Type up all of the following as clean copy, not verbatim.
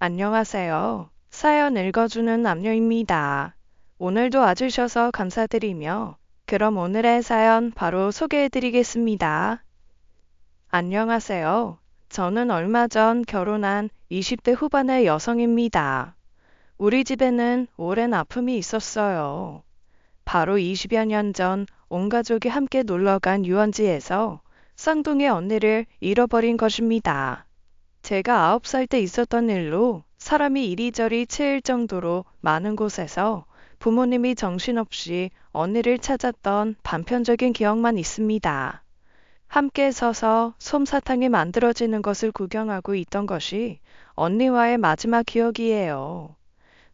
안녕하세요. 사연 읽어주는 남녀입니다. 오늘도 와주셔서 감사드리며, 그럼 오늘의 사연 바로 소개해드리겠습니다. 안녕하세요. 저는 얼마 전 결혼한 20대 후반의 여성입니다. 우리 집에는 오랜 아픔이 있었어요. 바로 20여 년 전 온 가족이 함께 놀러간 유원지에서 쌍둥이 언니를 잃어버린 것입니다. 제가 9살 때 있었던 일로 사람이 이리저리 치일 정도로 많은 곳에서 부모님이 정신없이 언니를 찾았던 단편적인 기억만 있습니다. 함께 서서 솜사탕이 만들어지는 것을 구경하고 있던 것이 언니와의 마지막 기억이에요.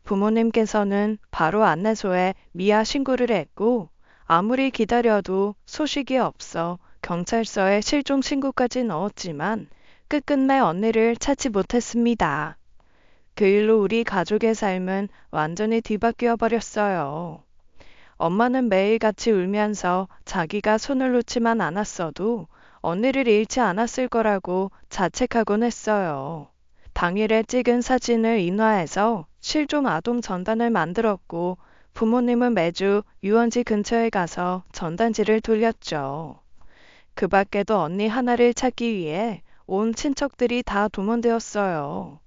부모님께서는 바로 안내소에 미아 신고를 했고, 아무리 기다려도 소식이 없어 경찰서에 실종 신고까지 넣었지만 끝끝내 언니를 찾지 못했습니다. 그 일로 우리 가족의 삶은 완전히 뒤바뀌어 버렸어요. 엄마는 매일같이 울면서 자기가 손을 놓지만 않았어도 언니를 잃지 않았을 거라고 자책하곤 했어요. 당일에 찍은 사진을 인화해서 실종 아동 전단을 만들었고, 부모님은 매주 유원지 근처에 가서 전단지를 돌렸죠. 그 밖에도 언니 하나를 찾기 위해 온 친척들이 다 동원되었어요.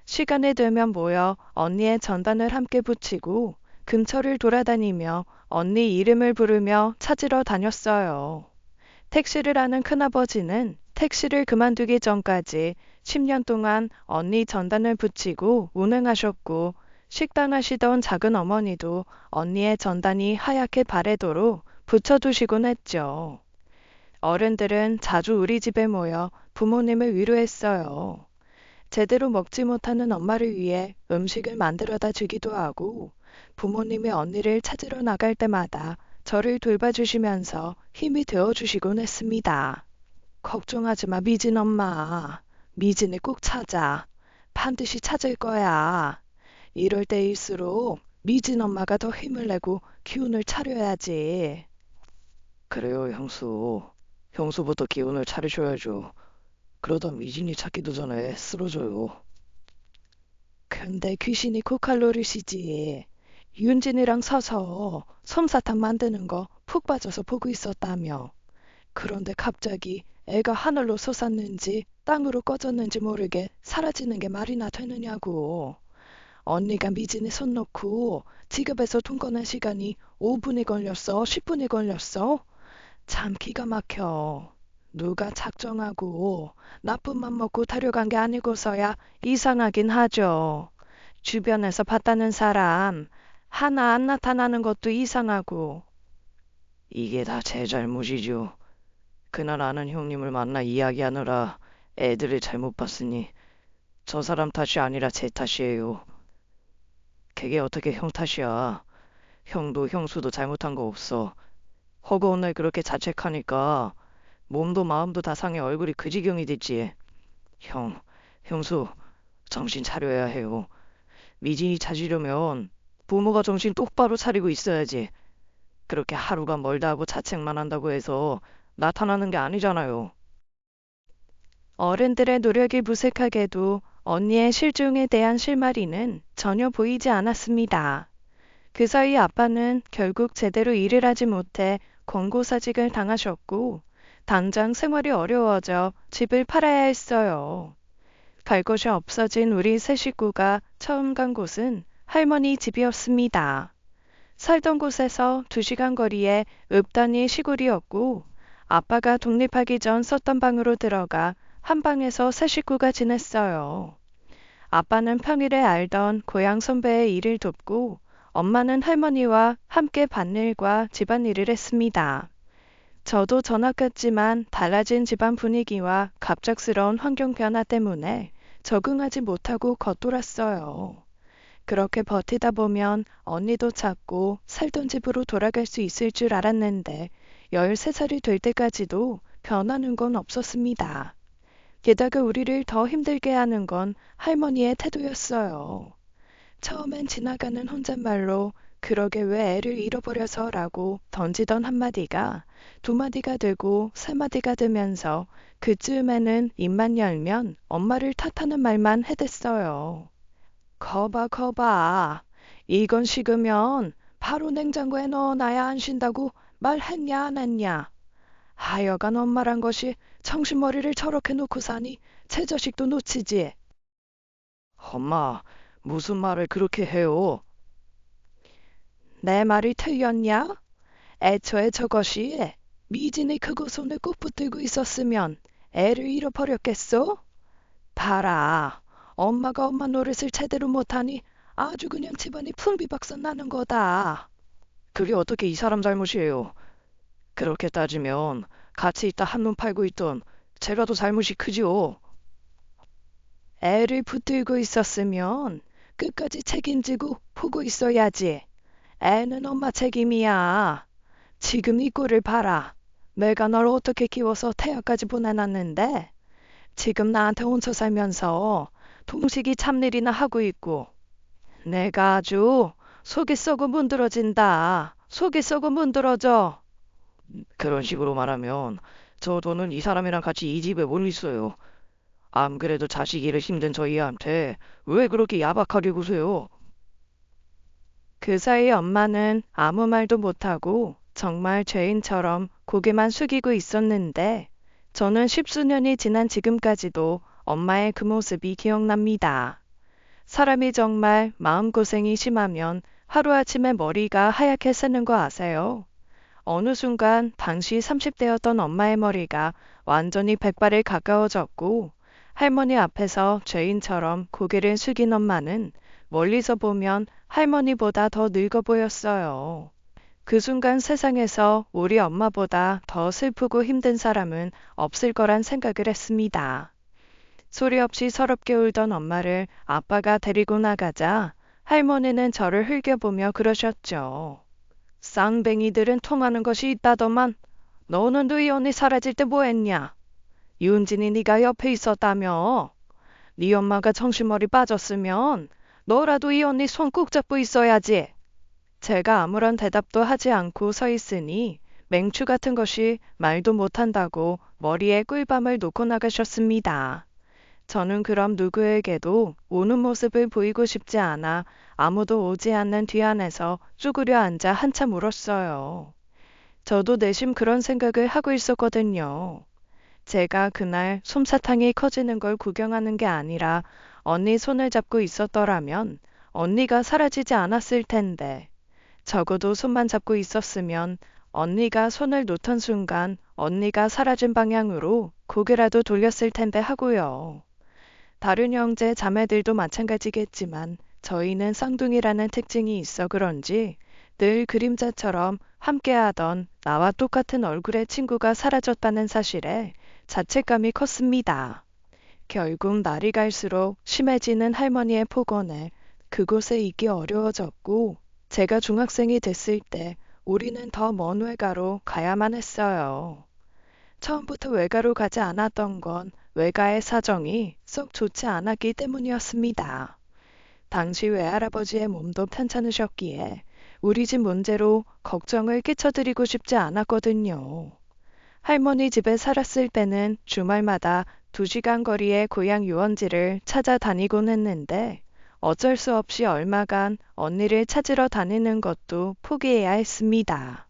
시간이 되면 모여 언니의 전단을 함께 붙이고 근처를 돌아다니며 언니 이름을 부르며 찾으러 다녔어요. 택시를 하는 큰아버지는 택시를 그만두기 전까지 10년 동안 언니 전단을 붙이고 운행하셨고, 식당 하시던 작은 어머니도 언니의 전단이 하얗게 바래도록 붙여두시곤 했죠. 어른들은 자주 우리 집에 모여 부모님을 위로했어요. 제대로 먹지 못하는 엄마를 위해 음식을 만들어다 주기도 하고, 부모님이 언니를 찾으러 나갈 때마다 저를 돌봐주시면서 힘이 되어주시곤 했습니다. 걱정하지 마, 미진 엄마. 미진을 꼭 찾아. 반드시 찾을 거야. 이럴 때일수록 미진 엄마가 더 힘을 내고 기운을 차려야지. 그래요, 형수. 형수부터 기운을 차리셔야죠. 그러다 미진이 찾기도 전에 쓰러져요. 근데 귀신이 코칼로리시지. 윤진이랑 서서 솜사탕 만드는 거 푹 빠져서 보고 있었다며. 그런데 갑자기 애가 하늘로 솟았는지 땅으로 꺼졌는지 모르게 사라지는 게 말이나 되느냐고. 언니가 미진이 손 놓고 지갑에서 돈 꺼낸 시간이 5분이 걸렸어? 10분이 걸렸어? 참 기가 막혀. 누가 작정하고 나쁜 맘 먹고 타려간 게 아니고서야 이상하긴 하죠. 주변에서 봤다는 사람 하나 안 나타나는 것도 이상하고. 이게 다 제 잘못이죠. 그날 아는 형님을 만나 이야기하느라 애들을 잘못 봤으니 저 사람 탓이 아니라 제 탓이에요. 그게 어떻게 형 탓이야. 형도 형수도 잘못한 거 없어. 허구한 날 그렇게 자책하니까 몸도 마음도 다 상해 얼굴이 그 지경이 됐지. 형, 형수, 정신 차려야 해요. 미진이 찾으려면 부모가 정신 똑바로 차리고 있어야지. 그렇게 하루가 멀다 하고 자책만 한다고 해서 나타나는 게 아니잖아요. 어른들의 노력이 무색하게도 언니의 실종에 대한 실마리는 전혀 보이지 않았습니다. 그 사이 아빠는 결국 제대로 일을 하지 못해 권고사직을 당하셨고, 당장 생활이 어려워져 집을 팔아야 했어요. 갈 곳이 없어진 우리 세 식구가 처음 간 곳은 할머니 집이었습니다. 살던 곳에서 2시간 거리에 읍단위 시골이었고, 아빠가 독립하기 전 썼던 방으로 들어가 한 방에서 세 식구가 지냈어요. 아빠는 평일에 알던 고향 선배의 일을 돕고, 엄마는 할머니와 함께 밭일과 집안일을 했습니다. 저도 전학 갔지만 달라진 집안 분위기와 갑작스러운 환경 변화 때문에 적응하지 못하고 겉돌았어요. 그렇게 버티다 보면 언니도 찾고 살던 집으로 돌아갈 수 있을 줄 알았는데 13살이 될 때까지도 변하는 건 없었습니다. 게다가 우리를 더 힘들게 하는 건 할머니의 태도였어요. 처음엔 지나가는 혼잣말로 그러게 왜 애를 잃어버려서 라고 던지던 한마디가 2마디가 되고 3마디가 되면서 그쯤에는 입만 열면 엄마를 탓하는 말만 해댔어요. 거봐. 이건 식으면 바로 냉장고에 넣어놔야 안 쉰다고 말했냐 안 했냐. 하여간 엄마란 것이 정신머리를 저렇게 놓고 사니 제 자식도 놓치지. 엄마, 무슨 말을 그렇게 해요? 내 말이 틀렸냐? 애초에 저것이 미진이 크고 손을 꼭 붙들고 있었으면 애를 잃어버렸겠소? 봐라, 엄마가 엄마 노릇을 제대로 못하니 아주 그냥 집안이 풍비박산 나는 거다. 그게 어떻게 이 사람 잘못이에요? 그렇게 따지면 같이 있다 한눈 팔고 있던 제가 더 잘못이 크지요. 애를 붙들고 있었으면 끝까지 책임지고 보고 있어야지. 애는 엄마 책임이야. 지금 이 꼴을 봐라. 내가 널 어떻게 키워서 태아까지 보내놨는데 지금 나한테 얹혀 살면서 동식이 참일이나 하고 있고 내가 아주 속이 썩어 문드러진다. 속이 썩어 문드러져. 그런 식으로 말하면 저도는 이 사람이랑 같이 이 집에 못 있어요. 안 그래도 자식 일을 힘든 저희한테 왜 그렇게 야박하게 구세요? 그 사이 엄마는 아무 말도 못하고 정말 죄인처럼 고개만 숙이고 있었는데 저는 십수년이 지난 지금까지도 엄마의 그 모습이 기억납니다. 사람이 정말 마음고생이 심하면 하루아침에 머리가 하얗게 새는 거 아세요? 어느 순간 당시 30대였던 엄마의 머리가 완전히 백발에 가까워졌고 할머니 앞에서 죄인처럼 고개를 숙인 엄마는 멀리서 보면 할머니보다 더 늙어 보였어요. 그 순간 세상에서 우리 엄마보다 더 슬프고 힘든 사람은 없을 거란 생각을 했습니다. 소리 없이 서럽게 울던 엄마를 아빠가 데리고 나가자 할머니는 저를 흘겨보며 그러셨죠. 쌍뱅이들은 통하는 것이 있다더만 너는 너희 언니 사라질 때 뭐 했냐? 윤진이 네가 옆에 있었다며? 네 엄마가 정신머리 빠졌으면 너라도 이 언니 손 꼭 잡고 있어야지. 제가 아무런 대답도 하지 않고 서 있으니 맹추 같은 것이 말도 못한다고 머리에 꿀밤을 놓고 나가셨습니다. 저는 그럼 누구에게도 오는 모습을 보이고 싶지 않아 아무도 오지 않는 뒤안에서 쭈그려 앉아 한참 울었어요. 저도 내심 그런 생각을 하고 있었거든요. 제가 그날 솜사탕이 커지는 걸 구경하는 게 아니라 언니 손을 잡고 있었더라면 언니가 사라지지 않았을 텐데 적어도 손만 잡고 있었으면 언니가 손을 놓던 순간 언니가 사라진 방향으로 고개라도 돌렸을 텐데 하고요. 다른 형제 자매들도 마찬가지겠지만 저희는 쌍둥이라는 특징이 있어 그런지 늘 그림자처럼 함께하던 나와 똑같은 얼굴의 친구가 사라졌다는 사실에 자책감이 컸습니다. 결국 날이 갈수록 심해지는 할머니의 폭언에 그곳에 있기 어려워졌고 제가 중학생이 됐을 때 우리는 더 먼 외가로 가야만 했어요. 처음부터 외가로 가지 않았던 건 외가의 사정이 썩 좋지 않았기 때문이었습니다. 당시 외할아버지의 몸도 편찮으셨기에 우리 집 문제로 걱정을 끼쳐드리고 싶지 않았거든요. 할머니 집에 살았을 때는 주말마다 2시간 거리의 고향 유원지를 찾아다니곤 했는데 어쩔 수 없이 얼마간 언니를 찾으러 다니는 것도 포기해야 했습니다.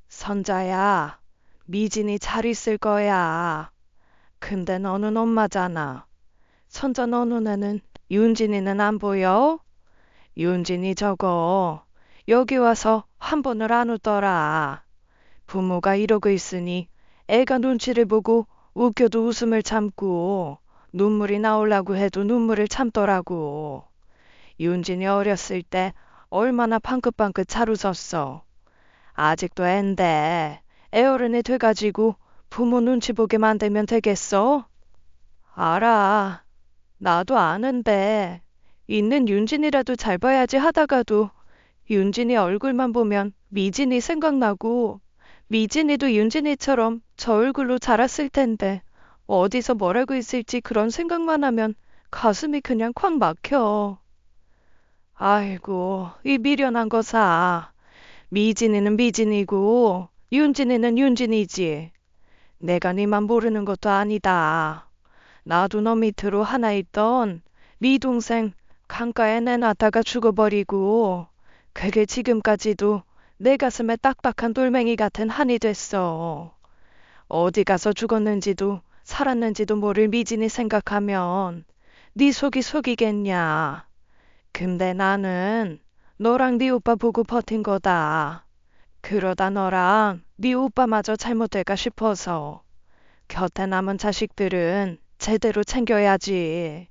선자야, 미진이 잘 있을 거야. 근데 너는 엄마잖아. 선자 너 눈에는 윤진이는 안 보여? 윤진이 저거 여기 와서 한 번을 안 웃더라. 부모가 이러고 있으니 애가 눈치를 보고 웃겨도 웃음을 참고 눈물이 나오려고 해도 눈물을 참더라고. 윤진이 어렸을 때 얼마나 방긋방긋 잘 웃었어. 아직도 앤데 애어른이 돼가지고 부모 눈치 보게 만들면 되겠어? 알아. 나도 아는데 있는 윤진이라도 잘 봐야지 하다가도 윤진이 얼굴만 보면 미진이 생각나고 미진이도 윤진이처럼 저 얼굴로 자랐을 텐데 어디서 뭘 하고 있을지 그런 생각만 하면 가슴이 그냥 콱 막혀. 아이고, 이 미련한 거사. 미진이는 미진이고 윤진이는 윤진이지. 내가 네만 모르는 것도 아니다. 나도 너 밑으로 하나 있던 네 동생 강가에 내놨다가 죽어버리고 그게 지금까지도 내 가슴에 딱딱한 돌멩이 같은 한이 됐어. 어디 가서 죽었는지도 살았는지도 모를 미진이 생각하면 네 속이 속이겠냐. 근데 나는 너랑 네 오빠 보고 버틴 거다. 그러다 너랑 네 오빠마저 잘못될까 싶어서 곁에 남은 자식들은 제대로 챙겨야지.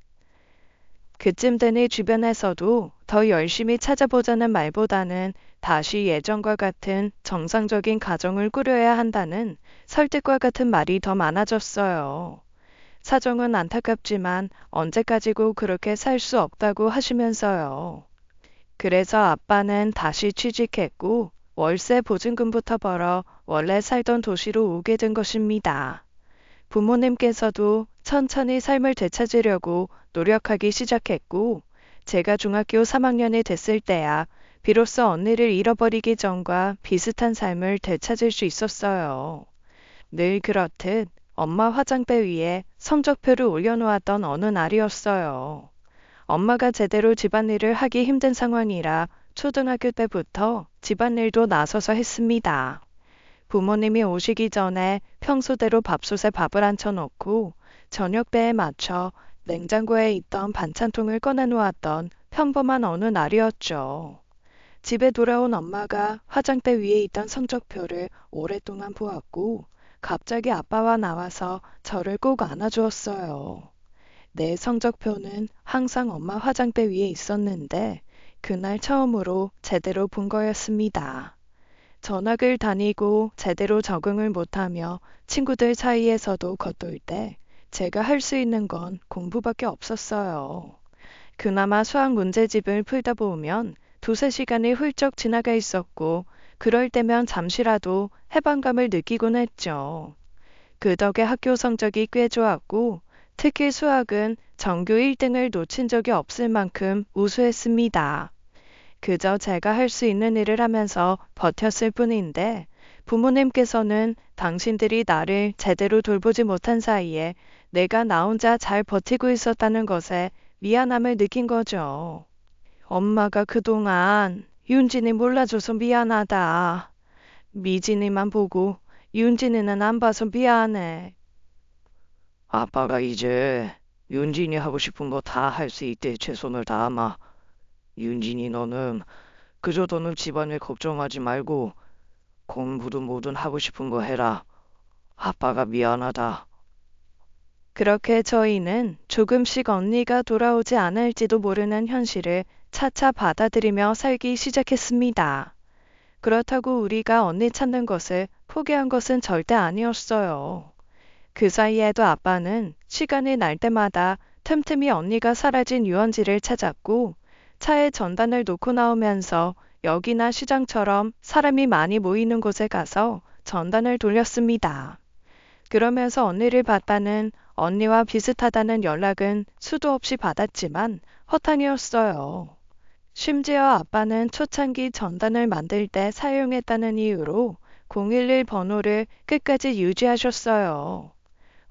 그쯤 되니 주변에서도 더 열심히 찾아보자는 말보다는 다시 예전과 같은 정상적인 가정을 꾸려야 한다는 설득과 같은 말이 더 많아졌어요. 사정은 안타깝지만 언제까지고 그렇게 살 수 없다고 하시면서요. 그래서 아빠는 다시 취직했고 월세 보증금부터 벌어 원래 살던 도시로 오게 된 것입니다. 부모님께서도 천천히 삶을 되찾으려고 노력하기 시작했고, 제가 중학교 3학년이 됐을 때야 비로소 언니를 잃어버리기 전과 비슷한 삶을 되찾을 수 있었어요. 늘 그렇듯 엄마 화장대 위에 성적표를 올려놓았던 어느 날이었어요. 엄마가 제대로 집안일을 하기 힘든 상황이라 초등학교 때부터 집안일도 나서서 했습니다. 부모님이 오시기 전에 평소대로 밥솥에 밥을 앉혀놓고 저녁배에 맞춰 냉장고에 있던 반찬통을 꺼내놓았던 평범한 어느 날이었죠. 집에 돌아온 엄마가 화장대 위에 있던 성적표를 오랫동안 보았고 갑자기 아빠와 나와서 저를 꼭 안아주었어요. 내 성적표는 항상 엄마 화장대 위에 있었는데 그날 처음으로 제대로 본 거였습니다. 전학을 다니고 제대로 적응을 못하며 친구들 사이에서도 겉돌 때 제가 할 수 있는 건 공부밖에 없었어요. 그나마 수학 문제집을 풀다 보면 두세 시간이 훌쩍 지나가 있었고 그럴 때면 잠시라도 해방감을 느끼곤 했죠. 그 덕에 학교 성적이 꽤 좋았고 특히 수학은 전교 1등을 놓친 적이 없을 만큼 우수했습니다. 그저 제가 할 수 있는 일을 하면서 버텼을 뿐인데 부모님께서는 당신들이 나를 제대로 돌보지 못한 사이에 내가 나 혼자 잘 버티고 있었다는 것에 미안함을 느낀 거죠. 엄마가 그동안 윤진이 몰라줘서 미안하다. 미진이만 보고 윤진이는 안 봐서 미안해. 아빠가 이제 윤진이 하고 싶은 거 다 할 수 있대 최선을 다하마. 윤진이 너는 그저 너는 집안일 걱정하지 말고 공부도 뭐든 하고 싶은 거 해라. 아빠가 미안하다. 그렇게 저희는 조금씩 언니가 돌아오지 않을지도 모르는 현실을 차차 받아들이며 살기 시작했습니다. 그렇다고 우리가 언니 찾는 것을 포기한 것은 절대 아니었어요. 그 사이에도 아빠는 시간이 날 때마다 틈틈이 언니가 사라진 유원지를 찾았고 차에 전단을 놓고 나오면서 역이나 시장처럼 사람이 많이 모이는 곳에 가서 전단을 돌렸습니다. 그러면서 언니를 봤다는 언니와 비슷하다는 연락은 수도 없이 받았지만 허탕이었어요. 심지어 아빠는 초창기 전단을 만들 때 사용했다는 이유로 011 번호를 끝까지 유지하셨어요.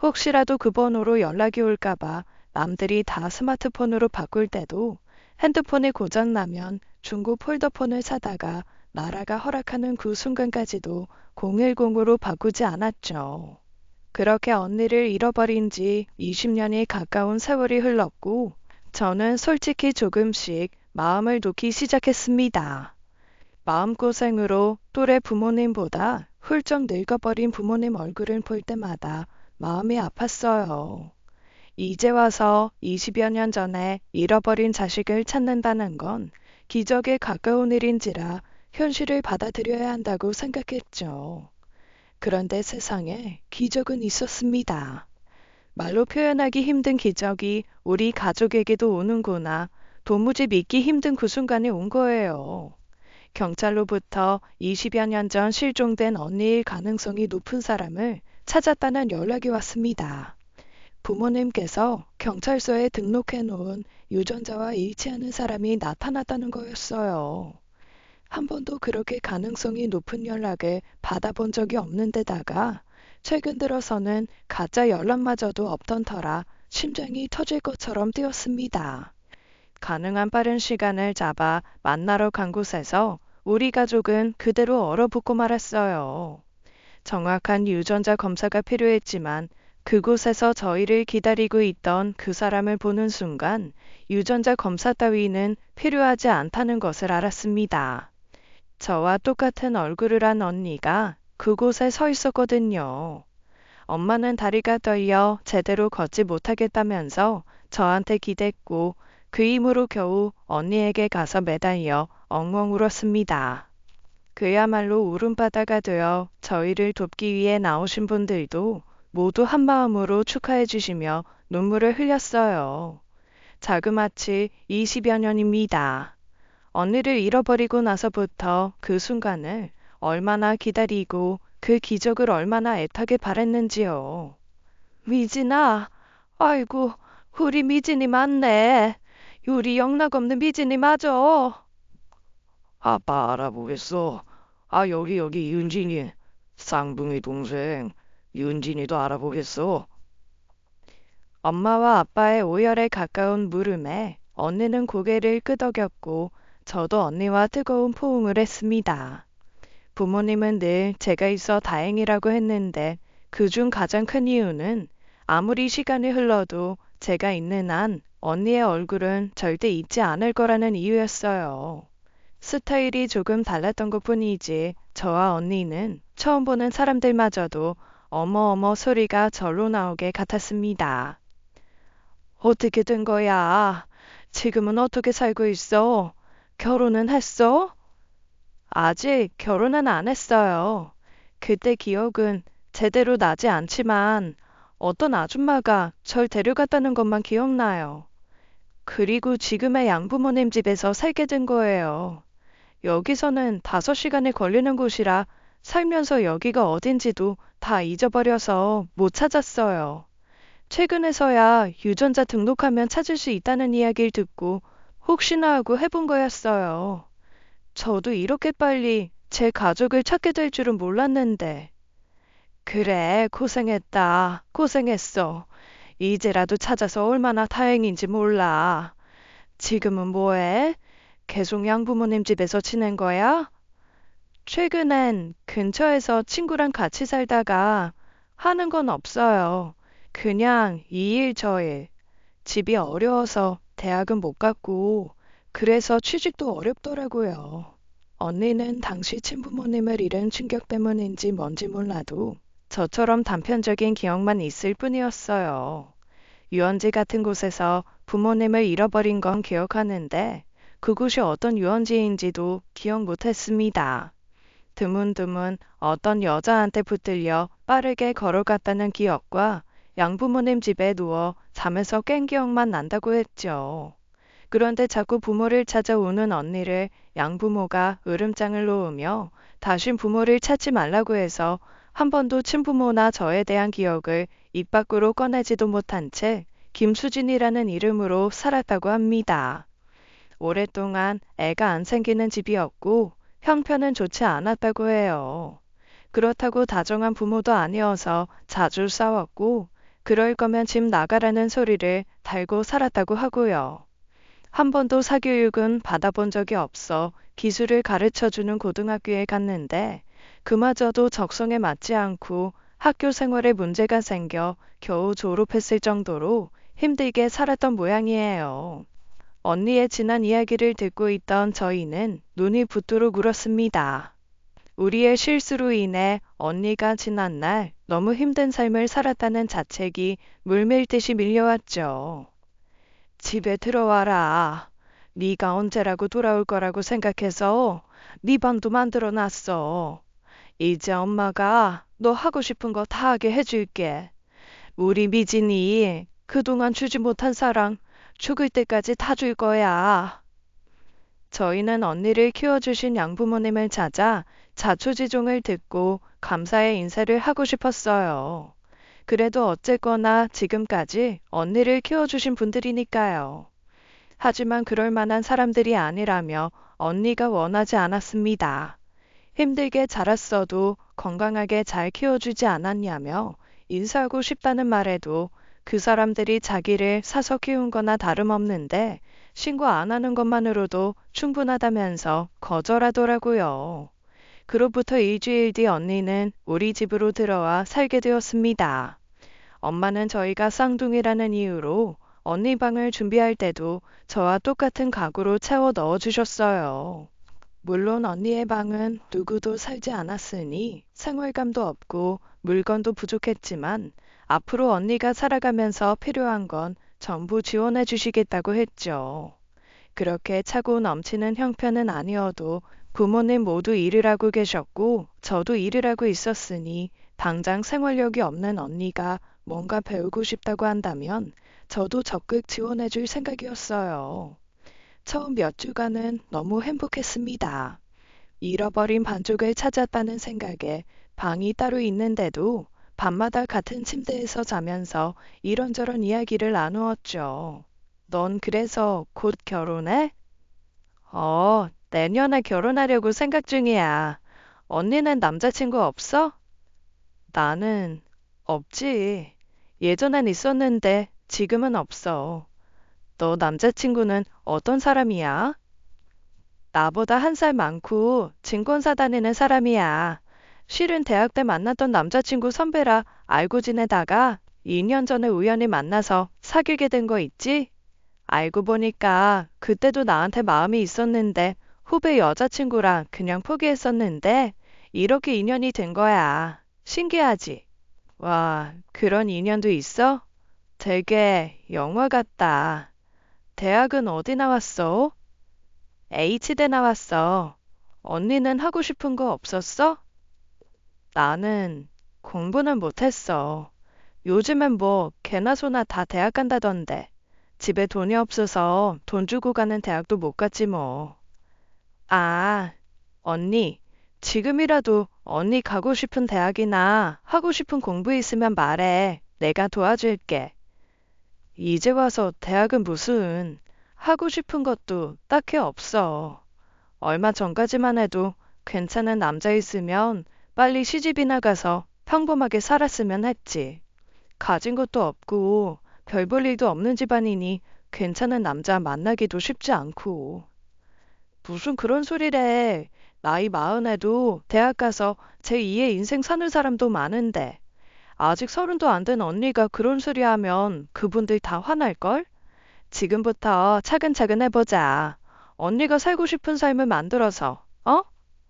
혹시라도 그 번호로 연락이 올까봐 남들이 다 스마트폰으로 바꿀 때도 핸드폰이 고장나면 중고 폴더폰을 사다가 나라가 허락하는 그 순간까지도 010으로 바꾸지 않았죠. 그렇게 언니를 잃어버린 지 20년이 가까운 세월이 흘렀고 저는 솔직히 조금씩 마음을 놓기 시작했습니다. 마음고생으로 또래 부모님보다 훌쩍 늙어버린 부모님 얼굴을 볼 때마다 마음이 아팠어요. 이제 와서 20여 년 전에 잃어버린 자식을 찾는다는 건 기적에 가까운 일인지라 현실을 받아들여야 한다고 생각했죠. 그런데 세상에 기적은 있었습니다. 말로 표현하기 힘든 기적이 우리 가족에게도 오는구나. 도무지 믿기 힘든 그 순간이 온 거예요. 경찰로부터 20여 년 전 실종된 언니일 가능성이 높은 사람을 찾았다는 연락이 왔습니다. 부모님께서 경찰서에 등록해 놓은 유전자와 일치하는 사람이 나타났다는 거였어요. 한 번도 그렇게 가능성이 높은 연락을 받아본 적이 없는 데다가 최근 들어서는 가짜 연락마저도 없던 터라 심장이 터질 것처럼 뛰었습니다. 가능한 빠른 시간을 잡아 만나러 간 곳에서 우리 가족은 그대로 얼어붙고 말았어요. 정확한 유전자 검사가 필요했지만 그곳에서 저희를 기다리고 있던 그 사람을 보는 순간 유전자 검사 따위는 필요하지 않다는 것을 알았습니다. 저와 똑같은 얼굴을 한 언니가 그곳에 서 있었거든요. 엄마는 다리가 떨려 제대로 걷지 못하겠다면서 저한테 기댔고 그 힘으로 겨우 언니에게 가서 매달려 엉엉 울었습니다. 그야말로 울음바다가 되어 저희를 돕기 위해 나오신 분들도 모두 한마음으로 축하해 주시며 눈물을 흘렸어요. 자그마치 20여 년입니다. 언니를 잃어버리고 나서부터 그 순간을 얼마나 기다리고 그 기적을 얼마나 애타게 바랬는지요. 미진아, 아이고, 우리 미진이 맞네. 우리 영락없는 미진이 맞아. 아빠 알아보겠어. 아, 여기 윤진이. 쌍둥이 동생. 윤진이도 알아보겠어. 엄마와 아빠의 오열에 가까운 물음에 언니는 고개를 끄덕였고 저도 언니와 뜨거운 포옹을 했습니다. 부모님은 늘 제가 있어 다행이라고 했는데 그중 가장 큰 이유는 아무리 시간이 흘러도 제가 있는 한 언니의 얼굴은 절대 잊지 않을 거라는 이유였어요. 스타일이 조금 달랐던 것뿐이지 저와 언니는 처음 보는 사람들마저도 어머어머 소리가 절로 나오게 같았습니다. 어떻게 된 거야? 지금은 어떻게 살고 있어? 결혼은 했어? 아직 결혼은 안 했어요. 그때 기억은 제대로 나지 않지만 어떤 아줌마가 절 데려갔다는 것만 기억나요. 그리고 지금의 양부모님 집에서 살게 된 거예요. 여기서는 5시간이 걸리는 곳이라 살면서 여기가 어딘지도 다 잊어버려서 못 찾았어요. 최근에서야 유전자 등록하면 찾을 수 있다는 이야기를 듣고 혹시나 하고 해본 거였어요. 저도 이렇게 빨리 제 가족을 찾게 될 줄은 몰랐는데. 그래, 고생했다. 고생했어. 이제라도 찾아서 얼마나 다행인지 몰라. 지금은 뭐해? 계속 양부모님 집에서 지낸 거야? 최근엔 근처에서 친구랑 같이 살다가 하는 건 없어요. 그냥 이 일 저 일. 집이 어려워서 대학은 못 갔고 그래서 취직도 어렵더라고요. 언니는 당시 친부모님을 잃은 충격 때문인지 뭔지 몰라도 저처럼 단편적인 기억만 있을 뿐이었어요. 유원지 같은 곳에서 부모님을 잃어버린 건 기억하는데 그곳이 어떤 유원지인지도 기억 못했습니다. 드문드문 어떤 여자한테 붙들려 빠르게 걸어갔다는 기억과 양부모님 집에 누워 잠에서 깬 기억만 난다고 했죠. 그런데 자꾸 부모를 찾아 우는 언니를 양부모가 으름장을 놓으며 다신 부모를 찾지 말라고 해서 한 번도 친부모나 저에 대한 기억을 입 밖으로 꺼내지도 못한 채 김수진이라는 이름으로 살았다고 합니다. 오랫동안 애가 안 생기는 집이었고 형편은 좋지 않았다고 해요. 그렇다고 다정한 부모도 아니어서 자주 싸웠고 그럴 거면 집 나가라는 소리를 달고 살았다고 하고요. 한 번도 사교육은 받아본 적이 없어 기술을 가르쳐주는 고등학교에 갔는데 그마저도 적성에 맞지 않고 학교 생활에 문제가 생겨 겨우 졸업했을 정도로 힘들게 살았던 모양이에요. 언니의 지난 이야기를 듣고 있던 저희는 눈이 붓도록 울었습니다. 우리의 실수로 인해 언니가 지난날 너무 힘든 삶을 살았다는 자책이 물밀듯이 밀려왔죠. 집에 들어와라. 네가 언제라고 돌아올 거라고 생각해서 네 방도 만들어 놨어. 이제 엄마가 너 하고 싶은 거 다 하게 해줄게. 우리 미진이 그동안 주지 못한 사랑 죽을 때까지 다 줄 거야. 저희는 언니를 키워주신 양부모님을 찾아 자초지종을 듣고 감사의 인사를 하고 싶었어요. 그래도 어쨌거나 지금까지 언니를 키워주신 분들이니까요. 하지만 그럴 만한 사람들이 아니라며 언니가 원하지 않았습니다. 힘들게 자랐어도 건강하게 잘 키워주지 않았냐며 인사하고 싶다는 말에도 그 사람들이 자기를 사서 키운 거나 다름없는데 신고 안 하는 것만으로도 충분하다면서 거절하더라고요. 그로부터 일주일 뒤 언니는 우리 집으로 들어와 살게 되었습니다. 엄마는 저희가 쌍둥이라는 이유로 언니 방을 준비할 때도 저와 똑같은 가구로 채워 넣어주셨어요. 물론 언니의 방은 누구도 살지 않았으니 생활감도 없고 물건도 부족했지만 앞으로 언니가 살아가면서 필요한 건 전부 지원해 주시겠다고 했죠. 그렇게 차고 넘치는 형편은 아니어도 부모님 모두 일을 하고 계셨고 저도 일을 하고 있었으니 당장 생활력이 없는 언니가 뭔가 배우고 싶다고 한다면 저도 적극 지원해 줄 생각이었어요. 처음 몇 주간은 너무 행복했습니다. 잃어버린 반쪽을 찾았다는 생각에 방이 따로 있는데도 밤마다 같은 침대에서 자면서 이런저런 이야기를 나누었죠. 넌 그래서 곧 결혼해? 내년에 결혼하려고 생각 중이야. 언니는 남자친구 없어? 나는 없지. 예전엔 있었는데 지금은 없어. 너 남자친구는 어떤 사람이야? 나보다 한 살 많고 증권사 다니는 사람이야. 실은 대학 때 만났던 남자친구 선배라 알고 지내다가 2년 전에 우연히 만나서 사귀게 된 거 있지? 알고 보니까 그때도 나한테 마음이 있었는데 후배 여자친구랑 그냥 포기했었는데 이렇게 인연이 된 거야. 신기하지? 와, 그런 인연도 있어? 되게 영화 같다. 대학은 어디 나왔어? H대 나왔어. 언니는 하고 싶은 거 없었어? 나는 공부는 못했어. 요즘엔 뭐 개나 소나 다 대학 간다던데. 집에 돈이 없어서 돈 주고 가는 대학도 못 갔지 뭐. 아, 언니. 지금이라도 언니 가고 싶은 대학이나 하고 싶은 공부 있으면 말해. 내가 도와줄게. 이제 와서 대학은 무슨 하고 싶은 것도 딱히 없어. 얼마 전까지만 해도 괜찮은 남자 있으면 빨리 시집이나 가서 평범하게 살았으면 했지. 가진 것도 없고 별 볼 일도 없는 집안이니 괜찮은 남자 만나기도 쉽지 않고. 무슨 그런 소리래. 나이 마흔에도 대학 가서 제2의 인생 사는 사람도 많은데. 아직 서른도 안 된 언니가 그런 소리 하면 그분들 다 화날걸? 지금부터 차근차근 해보자. 언니가 살고 싶은 삶을 만들어서, 어?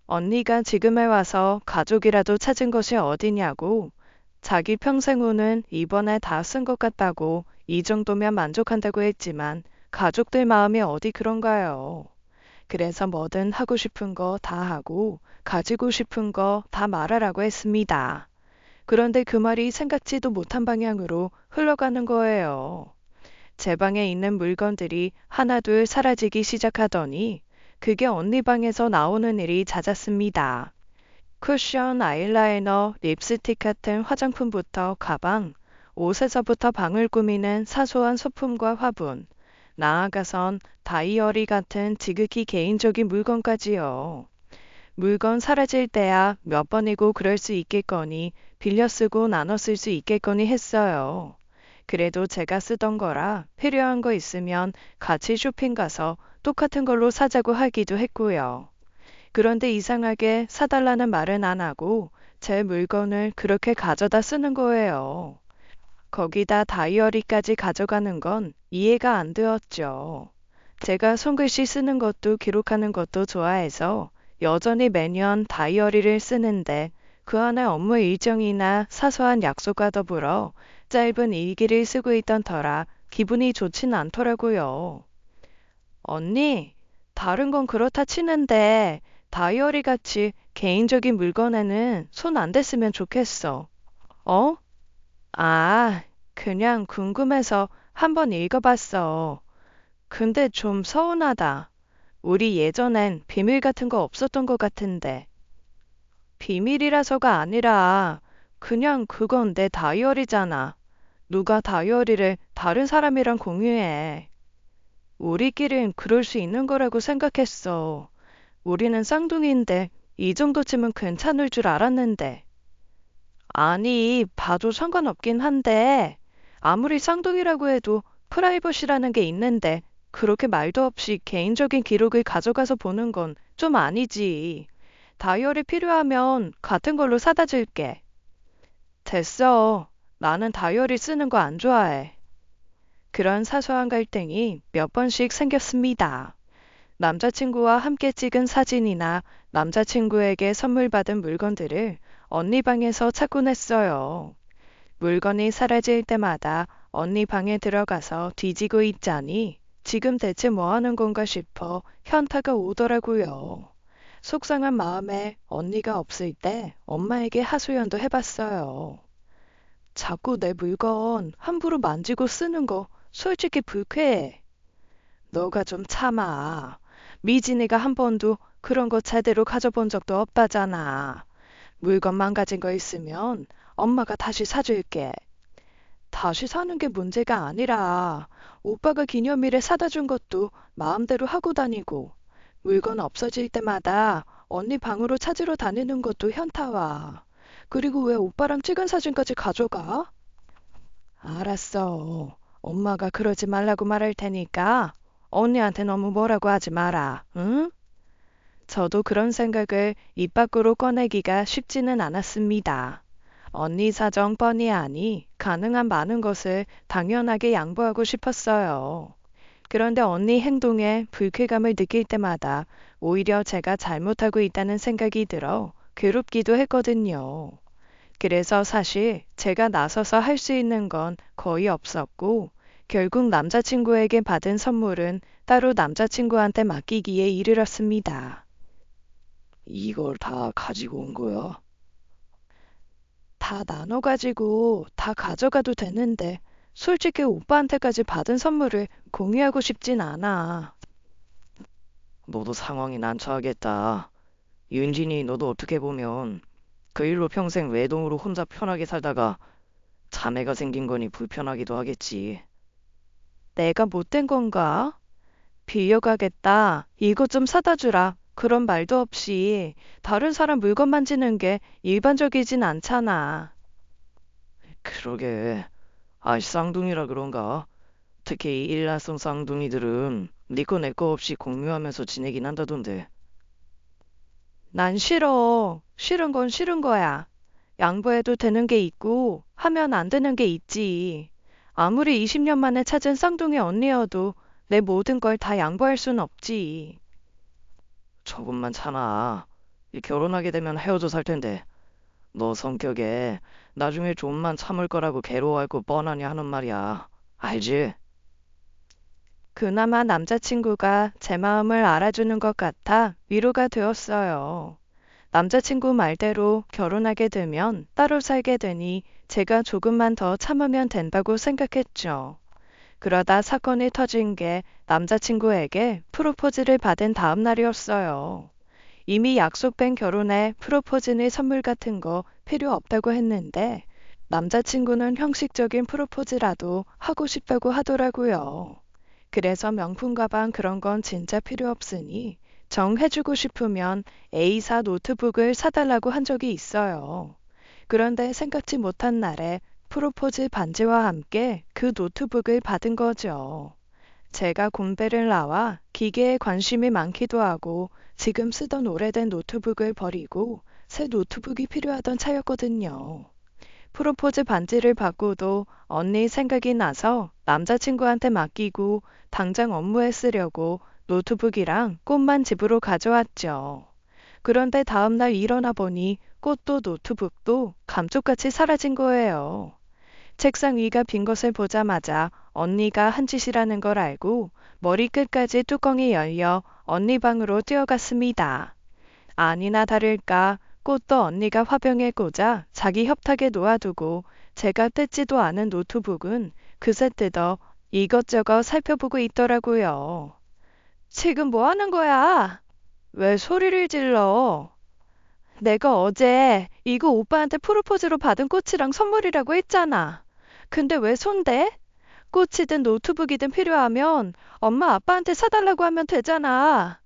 언니가 지금에 와서 가족이라도 찾은 것이 어디냐고. 자기 평생 후는 이번에 다 쓴 것 같다고 이 정도면 만족한다고 했지만 가족들 마음이 어디 그런가요? 그래서 뭐든 하고 싶은 거 다 하고 가지고 싶은 거 다 말하라고 했습니다. 그런데 그 말이 생각지도 못한 방향으로 흘러가는 거예요. 제 방에 있는 물건들이 하나둘 사라지기 시작하더니 그게 언니 방에서 나오는 일이 잦았습니다. 쿠션, 아이라이너, 립스틱 같은 화장품부터 가방, 옷에서부터 방을 꾸미는 사소한 소품과 화분, 나아가선 다이어리 같은 지극히 개인적인 물건까지요. 물건 사라질 때야 몇 번이고 그럴 수 있겠거니 빌려 쓰고 나눠 쓸 수 있겠거니 했어요. 그래도 제가 쓰던 거라 필요한 거 있으면 같이 쇼핑 가서 똑같은 걸로 사자고 하기도 했고요. 그런데 이상하게 사달라는 말은 안 하고 제 물건을 그렇게 가져다 쓰는 거예요. 거기다 다이어리까지 가져가는 건 이해가 안 되었죠. 제가 손글씨 쓰는 것도 기록하는 것도 좋아해서 여전히 매년 다이어리를 쓰는데 그 안에 업무 일정이나 사소한 약속과 더불어 짧은 일기를 쓰고 있던 터라 기분이 좋진 않더라고요. 언니, 다른 건 그렇다 치는데 다이어리 같이 개인적인 물건에는 손 안 댔으면 좋겠어. 어? 아, 그냥 궁금해서 한번 읽어봤어. 근데 좀 서운하다. 우리 예전엔 비밀 같은 거 없었던 것 같은데. 비밀이라서가 아니라 그냥 그건 내 다이어리잖아. 누가 다이어리를 다른 사람이랑 공유해. 우리끼린 그럴 수 있는 거라고 생각했어. 우리는 쌍둥이인데 이 정도쯤은 괜찮을 줄 알았는데. 아니, 봐도 상관없긴 한데 아무리 쌍둥이라고 해도 프라이버시라는 게 있는데 그렇게 말도 없이 개인적인 기록을 가져가서 보는 건 좀 아니지. 다이어리 필요하면 같은 걸로 사다 줄게. 됐어. 나는 다이어리 쓰는 거 안 좋아해. 그런 사소한 갈등이 몇 번씩 생겼습니다. 남자친구와 함께 찍은 사진이나 남자친구에게 선물 받은 물건들을 언니 방에서 찾곤 했어요. 물건이 사라질 때마다 언니 방에 들어가서 뒤지고 있자니 지금 대체 뭐 하는 건가 싶어 현타가 오더라고요. 속상한 마음에 언니가 없을 때 엄마에게 하소연도 해봤어요. 자꾸 내 물건 함부로 만지고 쓰는 거 솔직히 불쾌해. 너가 좀 참아. 미진이가 한 번도 그런 거 제대로 가져본 적도 없다잖아. 물건 망가진 거 있으면 엄마가 다시 사줄게. 다시 사는 게 문제가 아니라 오빠가 기념일에 사다 준 것도 마음대로 하고 다니고 물건 없어질 때마다 언니 방으로 찾으러 다니는 것도 현타와. 그리고 왜 오빠랑 찍은 사진까지 가져가? 알았어. 엄마가 그러지 말라고 말할 테니까 언니한테 너무 뭐라고 하지 마라. 응? 저도 그런 생각을 입 밖으로 꺼내기가 쉽지는 않았습니다. 언니 사정 뻔히 아니 가능한 많은 것을 당연하게 양보하고 싶었어요. 그런데 언니 행동에 불쾌감을 느낄 때마다 오히려 제가 잘못하고 있다는 생각이 들어 괴롭기도 했거든요. 그래서 사실 제가 나서서 할 수 있는 건 거의 없었고, 결국 남자친구에게 받은 선물은 따로 남자친구한테 맡기기에 이르렀습니다. 이걸 다 가지고 온 거야? 다 나눠가지고 다 가져가도 되는데, 솔직히 오빠한테까지 받은 선물을 공유하고 싶진 않아. 너도 상황이 난처하겠다. 윤진이 너도 어떻게 보면 그 일로 평생 외동으로 혼자 편하게 살다가 자매가 생긴 거니 불편하기도 하겠지. 내가 못된 건가? 빌려가겠다. 이것 좀 사다 주라. 그런 말도 없이 다른 사람 물건 만지는 게 일반적이진 않잖아. 그러게. 아, 쌍둥이라 그런가? 특히 이 일란성 쌍둥이들은 니꺼 내꺼 없이 공유하면서 지내긴 한다던데. 난 싫어. 싫은 건 싫은 거야. 양보해도 되는 게 있고 하면 안 되는 게 있지. 아무리 20년 만에 찾은 쌍둥이 언니여도 내 모든 걸 다 양보할 순 없지. 조금만 참아. 이 결혼하게 되면 헤어져 살 텐데. 너 성격에 나중에 좀만 참을 거라고 괴로워할 거 뻔하니 하는 말이야. 알지? 그나마 남자친구가 제 마음을 알아주는 것 같아 위로가 되었어요. 남자친구 말대로 결혼하게 되면 따로 살게 되니 제가 조금만 더 참으면 된다고 생각했죠. 그러다 사건이 터진 게 남자친구에게 프로포즈를 받은 다음 날이었어요. 이미 약속된 결혼에 프로포즈는 선물 같은 거 필요 없다고 했는데 남자친구는 형식적인 프로포즈라도 하고 싶다고 하더라고요. 그래서 명품 가방 그런 건 진짜 필요 없으니 정 해주고 싶으면 A사 노트북을 사달라고 한 적이 있어요. 그런데 생각지 못한 날에 프로포즈 반지와 함께 그 노트북을 받은 거죠. 제가 군대를 나와 기계에 관심이 많기도 하고 지금 쓰던 오래된 노트북을 버리고 새 노트북이 필요하던 차였거든요. 프로포즈 반지를 받고도 언니 생각이 나서 남자친구한테 맡기고 당장 업무에 쓰려고 노트북이랑 꽃만 집으로 가져왔죠. 그런데 다음날 일어나 보니 꽃도 노트북도 감쪽같이 사라진 거예요. 책상 위가 빈 것을 보자마자 언니가 한 짓이라는 걸 알고 머리끝까지 뚜껑이 열려 언니 방으로 뛰어갔습니다. 아니나 다를까 꽃도 언니가 화병에 꽂아 자기 협탁에 놓아두고 제가 뜯지도 않은 노트북은 그새 뜯어 이것저것 살펴보고 있더라고요. 지금 뭐 하는 거야? 왜 소리를 질러? 내가 어제 이거 오빠한테 프로포즈로 받은 꽃이랑 선물이라고 했잖아. 근데 왜 손대? 꽃이든 노트북이든 필요하면 엄마 아빠한테 사달라고 하면 되잖아.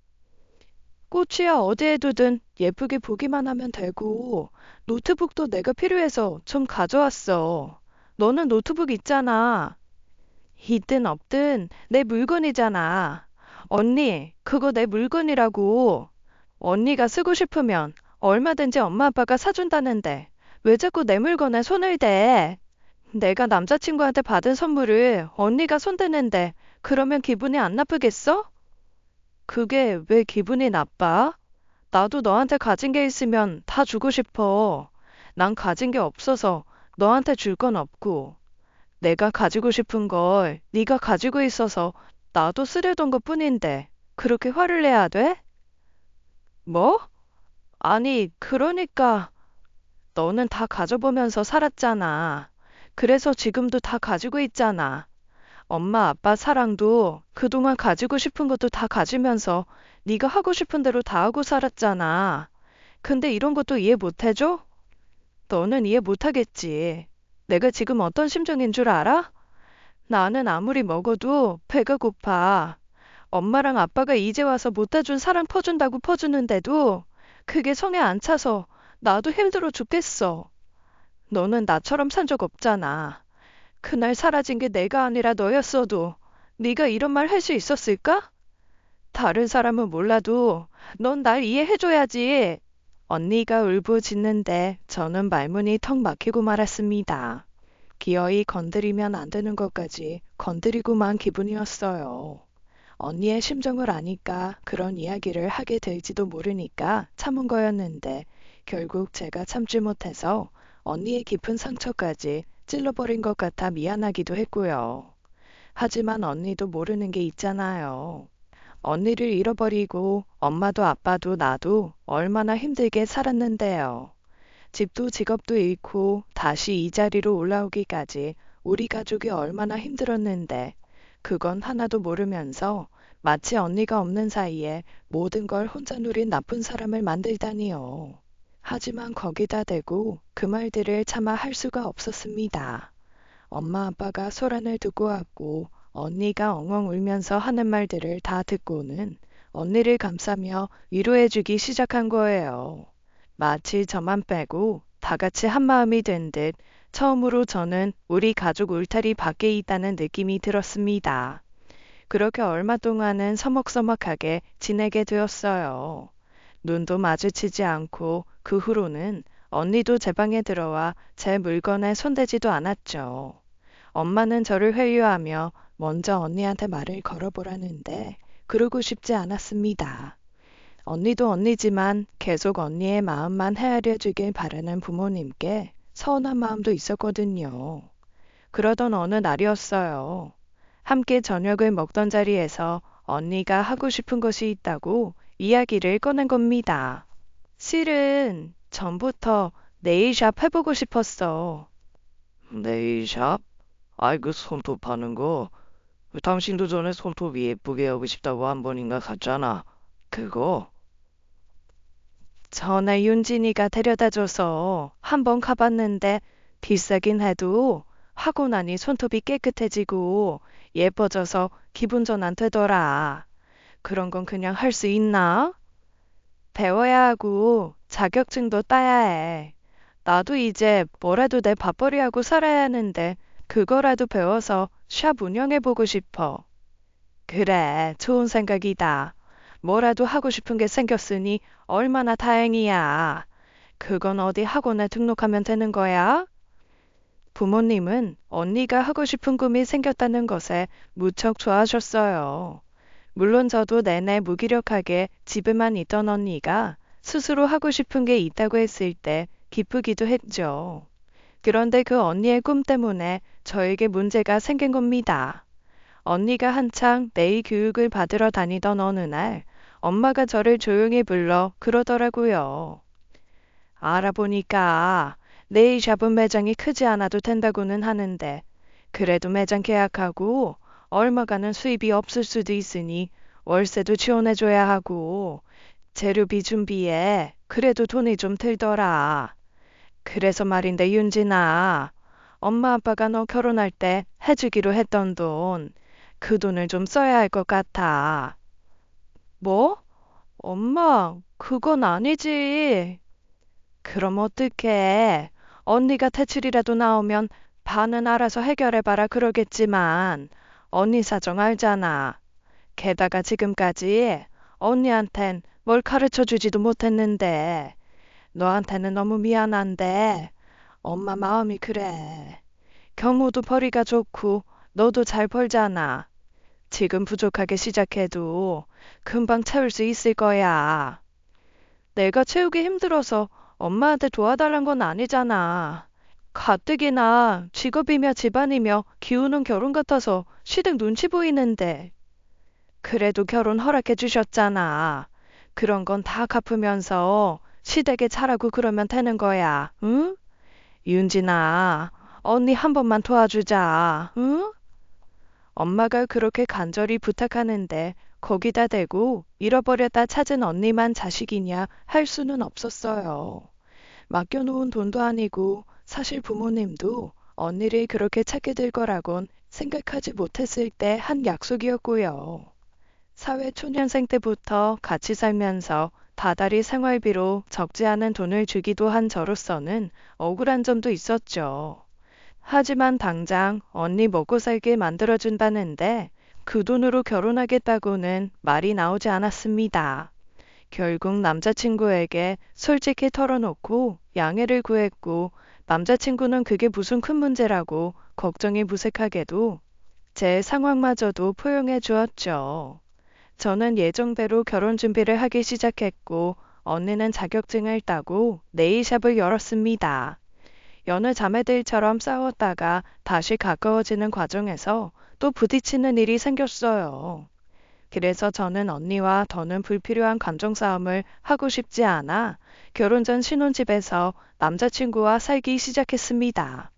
꽃이야 어디에 두든 예쁘게 보기만 하면 되고 노트북도 내가 필요해서 좀 가져왔어. 너는 노트북 있잖아. 있든 없든 내 물건이잖아. 언니, 그거 내 물건이라고. 언니가 쓰고 싶으면 얼마든지 엄마 아빠가 사준다는데 왜 자꾸 내 물건에 손을 대? 내가 남자친구한테 받은 선물을 언니가 손대는데 그러면 기분이 안 나쁘겠어? 그게 왜 기분이 나빠? 나도 너한테 가진 게 있으면 다 주고 싶어. 난 가진 게 없어서 너한테 줄 건 없고, 내가 가지고 싶은 걸 네가 가지고 있어서 나도 쓰려던 것뿐인데 그렇게 화를 내야 돼? 뭐? 아니, 그러니까 너는 다 가져보면서 살았잖아. 그래서 지금도 다 가지고 있잖아. 엄마, 아빠 사랑도 그동안 가지고 싶은 것도 다 가지면서 네가 하고 싶은 대로 다 하고 살았잖아. 근데 이런 것도 이해 못 해줘? 너는 이해 못 하겠지. 내가 지금 어떤 심정인 줄 알아? 나는 아무리 먹어도 배가 고파. 엄마랑 아빠가 이제 와서 못다 준 사랑 퍼준다고 퍼주는데도 그게 성에 안 차서 나도 힘들어 죽겠어. 너는 나처럼 산 적 없잖아. 그날 사라진 게 내가 아니라 너였어도 네가 이런 말 할 수 있었을까? 다른 사람은 몰라도 넌 날 이해해줘야지. 언니가 울부짖는데 저는 말문이 턱 막히고 말았습니다. 기어이 건드리면 안 되는 것까지 건드리고만 기분이었어요. 언니의 심정을 아니까 그런 이야기를 하게 될지도 모르니까 참은 거였는데 결국 제가 참지 못해서 언니의 깊은 상처까지 찔러버린 것 같아 미안하기도 했고요. 하지만 언니도 모르는 게 있잖아요. 언니를 잃어버리고 엄마도 아빠도 나도 얼마나 힘들게 살았는데요. 집도 직업도 잃고 다시 이 자리로 올라오기까지 우리 가족이 얼마나 힘들었는데 그건 하나도 모르면서 마치 언니가 없는 사이에 모든 걸 혼자 누린 나쁜 사람을 만들다니요. 하지만 거기다 대고 그 말들을 차마 할 수가 없었습니다. 엄마 아빠가 소란을 두고 왔고 언니가 엉엉 울면서 하는 말들을 다 듣고는 언니를 감싸며 위로해주기 시작한 거예요. 마치 저만 빼고 다 같이 한마음이 된 듯 처음으로 저는 우리 가족 울타리 밖에 있다는 느낌이 들었습니다. 그렇게 얼마 동안은 서먹서먹하게 지내게 되었어요. 눈도 마주치지 않고 그 후로는 언니도 제 방에 들어와 제 물건에 손대지도 않았죠. 엄마는 저를 회유하며 먼저 언니한테 말을 걸어보라는데 그러고 싶지 않았습니다. 언니도 언니지만 계속 언니의 마음만 헤아려 주길 바라는 부모님께 서운한 마음도 있었거든요. 그러던 어느 날이었어요. 함께 저녁을 먹던 자리에서 언니가 하고 싶은 것이 있다고 이야기를 꺼낸 겁니다. 실은 전부터 네일샵 해보고 싶었어. 네일샵? 아이, 그 손톱 하는 거. 당신도 전에 손톱 예쁘게 하고 싶다고 한 번인가 갔잖아. 그거? 전에 윤진이가 데려다줘서 한번 가봤는데 비싸긴 해도 하고 나니 손톱이 깨끗해지고 예뻐져서 기분 전환 되더라. 그런 건 그냥 할 수 있나? 배워야 하고 자격증도 따야 해. 나도 이제 뭐라도 내 밥벌이하고 살아야 하는데 그거라도 배워서 샵 운영해보고 싶어. 그래, 좋은 생각이다. 뭐라도 하고 싶은 게 생겼으니 얼마나 다행이야. 그건 어디 학원에 등록하면 되는 거야? 부모님은 언니가 하고 싶은 꿈이 생겼다는 것에 무척 좋아하셨어요. 물론 저도 내내 무기력하게 집에만 있던 언니가 스스로 하고 싶은 게 있다고 했을 때 기쁘기도 했죠. 그런데 그 언니의 꿈 때문에 저에게 문제가 생긴 겁니다. 언니가 한창 네일 교육을 받으러 다니던 어느 날 엄마가 저를 조용히 불러 그러더라고요. 알아보니까 네일샵은 매장이 크지 않아도 된다고는 하는데 그래도 매장 계약하고 얼마가는 수입이 없을 수도 있으니 월세도 지원해줘야 하고 재료비 준비에 그래도 돈이 좀 들더라. 그래서 말인데 윤진아, 엄마 아빠가 너 결혼할 때 해주기로 했던 돈, 그 돈을 좀 써야 할 것 같아. 뭐? 엄마, 그건 아니지. 그럼 어떡해. 언니가 대출이라도 나오면 반은 알아서 해결해봐라 그러겠지만 언니 사정 알잖아. 게다가 지금까지 언니한텐 뭘 가르쳐 주지도 못했는데 너한테는 너무 미안한데 엄마 마음이 그래. 경호도 벌이가 좋고 너도 잘 벌잖아. 지금 부족하게 시작해도 금방 채울 수 있을 거야. 내가 채우기 힘들어서 엄마한테 도와달란 건 아니잖아. 가뜩이나 직업이며 집안이며 기우는 결혼 같아서 시댁 눈치 보이는데. 그래도 결혼 허락해 주셨잖아. 그런 건 다 갚으면서 시댁에 잘하고 그러면 되는 거야. 응? 윤진아, 언니 한 번만 도와주자. 응? 엄마가 그렇게 간절히 부탁하는데 거기다 대고 잃어버렸다 찾은 언니만 자식이냐 할 수는 없었어요. 맡겨놓은 돈도 아니고 사실 부모님도 언니를 그렇게 찾게 될 거라곤 생각하지 못했을 때 한 약속이었고요. 사회 초년생 때부터 같이 살면서 다달이 생활비로 적지 않은 돈을 주기도 한 저로서는 억울한 점도 있었죠. 하지만 당장 언니 먹고 살게 만들어준다는데 그 돈으로 결혼하겠다고는 말이 나오지 않았습니다. 결국 남자친구에게 솔직히 털어놓고 양해를 구했고 남자친구는 그게 무슨 큰 문제라고 걱정이 무색하게도 제 상황마저도 포용해 주었죠. 저는 예정대로 결혼 준비를 하기 시작했고 언니는 자격증을 따고 네일샵을 열었습니다. 여느 자매들처럼 싸웠다가 다시 가까워지는 과정에서 또 부딪히는 일이 생겼어요. 그래서 저는 언니와 더는 불필요한 감정 싸움을 하고 싶지 않아 결혼 전 신혼집에서 남자친구와 살기 시작했습니다.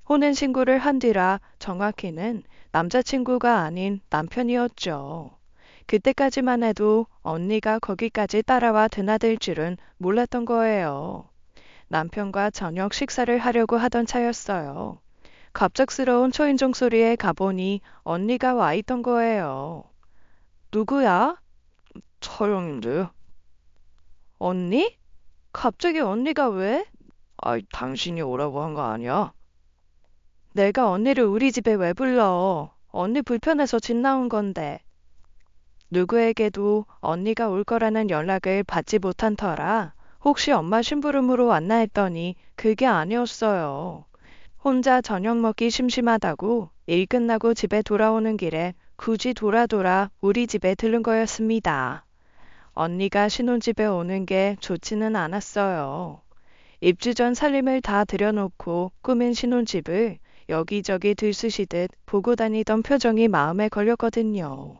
혼인신고를 한 뒤라 정확히는 남자친구가 아닌 남편이었죠. 그때까지만 해도 언니가 거기까지 따라와 드나들 줄은 몰랐던 거예요. 남편과 저녁 식사를 하려고 하던 차였어요. 갑작스러운 초인종 소리에 가보니 언니가 와 있던 거예요. 누구야? 처형인데요. 언니? 갑자기 언니가 왜? 아이, 당신이 오라고 한 거 아니야? 내가 언니를 우리 집에 왜 불러? 언니 불편해서 집 나온 건데. 누구에게도 언니가 올 거라는 연락을 받지 못한 터라 혹시 엄마 심부름으로 왔나 했더니 그게 아니었어요. 혼자 저녁 먹기 심심하다고 일 끝나고 집에 돌아오는 길에 굳이 돌아 우리 집에 들른 거였습니다. 언니가 신혼집에 오는 게 좋지는 않았어요. 입주 전 살림을 다 들여놓고 꾸민 신혼집을 여기저기 들쑤시듯 보고 다니던 표정이 마음에 걸렸거든요.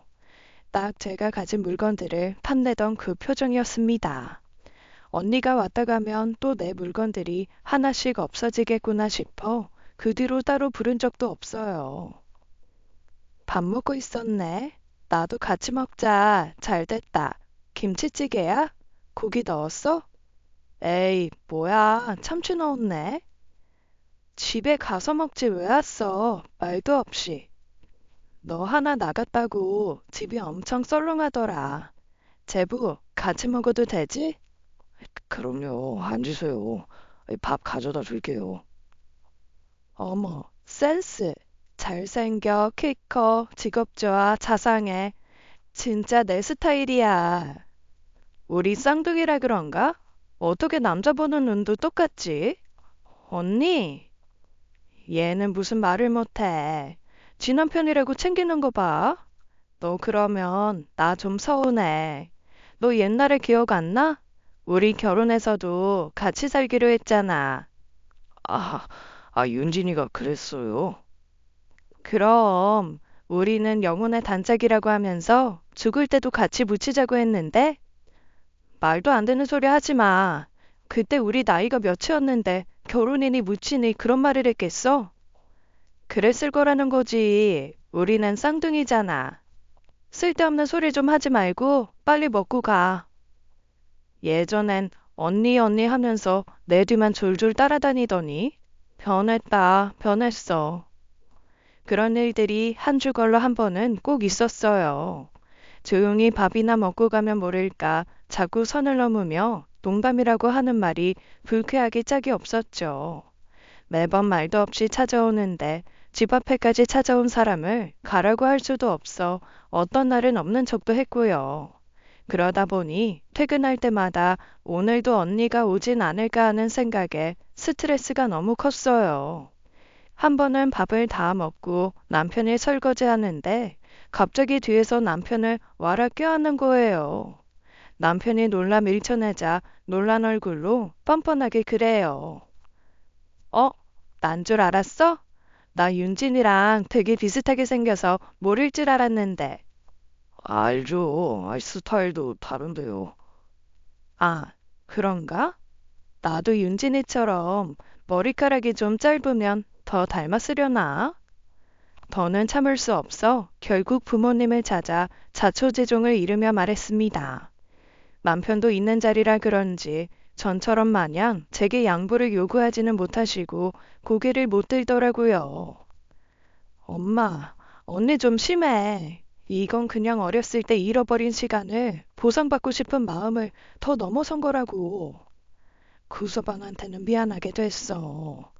딱 제가 가진 물건들을 탐내던 그 표정이었습니다. 언니가 왔다 가면 또 내 물건들이 하나씩 없어지겠구나 싶어 그 뒤로 따로 부른 적도 없어요. 밥 먹고 있었네. 나도 같이 먹자. 잘 됐다. 김치찌개야? 고기 넣었어? 에이, 뭐야. 참치 넣었네. 집에 가서 먹지 왜 왔어? 말도 없이. 너 하나 나갔다고 집이 엄청 썰렁하더라. 제부, 같이 먹어도 되지? 그럼요. 앉으세요. 밥 가져다 줄게요. 어머, 센스. 잘생겨, 키 커, 직업 좋아, 자상해. 진짜 내 스타일이야. 우리 쌍둥이라 그런가? 어떻게 남자 보는 눈도 똑같지? 언니, 얘는 무슨 말을 못해. 지 남편이라고 챙기는 거 봐. 너 그러면 나 좀 서운해. 너 옛날에 기억 안 나? 우리 결혼해서도 같이 살기로 했잖아. 아, 윤진이가 그랬어요. 그럼 우리는 영혼의 단짝이라고 하면서 죽을 때도 같이 묻히자고 했는데 말도 안 되는 소리 하지 마. 그때 우리 나이가 몇이었는데 결혼이니 묻히니 그런 말을 했겠어? 그랬을 거라는 거지. 우리는 쌍둥이잖아. 쓸데없는 소리 좀 하지 말고 빨리 먹고 가. 예전엔 언니 언니 하면서 내 뒤만 졸졸 따라다니더니 변했다, 변했어. 그런 일들이 한 주 걸러 한 번은 꼭 있었어요. 조용히 밥이나 먹고 가면 모를까 자꾸 선을 넘으며 농담이라고 하는 말이 불쾌하기 짝이 없었죠. 매번 말도 없이 찾아오는데 집 앞에까지 찾아온 사람을 가라고 할 수도 없어 어떤 날은 없는 척도 했고요. 그러다 보니 퇴근할 때마다 오늘도 언니가 오진 않을까 하는 생각에 스트레스가 너무 컸어요. 한 번은 밥을 다 먹고 남편이 설거지하는데 갑자기 뒤에서 남편을 와라 껴안는 거예요. 남편이 놀라 밀쳐내자 놀란 얼굴로 뻔뻔하게 그래요. 어? 난 줄 알았어? 나 윤진이랑 되게 비슷하게 생겨서 모를 줄 알았는데. 알죠. 스타일도 다른데요. 아, 그런가? 나도 윤진이처럼 머리카락이 좀 짧으면 더 닮았으려나? 더는 참을 수 없어 결국 부모님을 찾아 자초지종을 이루며 말했습니다. 남편도 있는 자리라 그런지 전처럼 마냥 제게 양보를 요구하지는 못하시고 고개를 못 들더라고요. 엄마, 언니 좀 심해. 이건 그냥 어렸을 때 잃어버린 시간을 보상받고 싶은 마음을 더 넘어선 거라고. 구서방한테는 미안하게 됐어.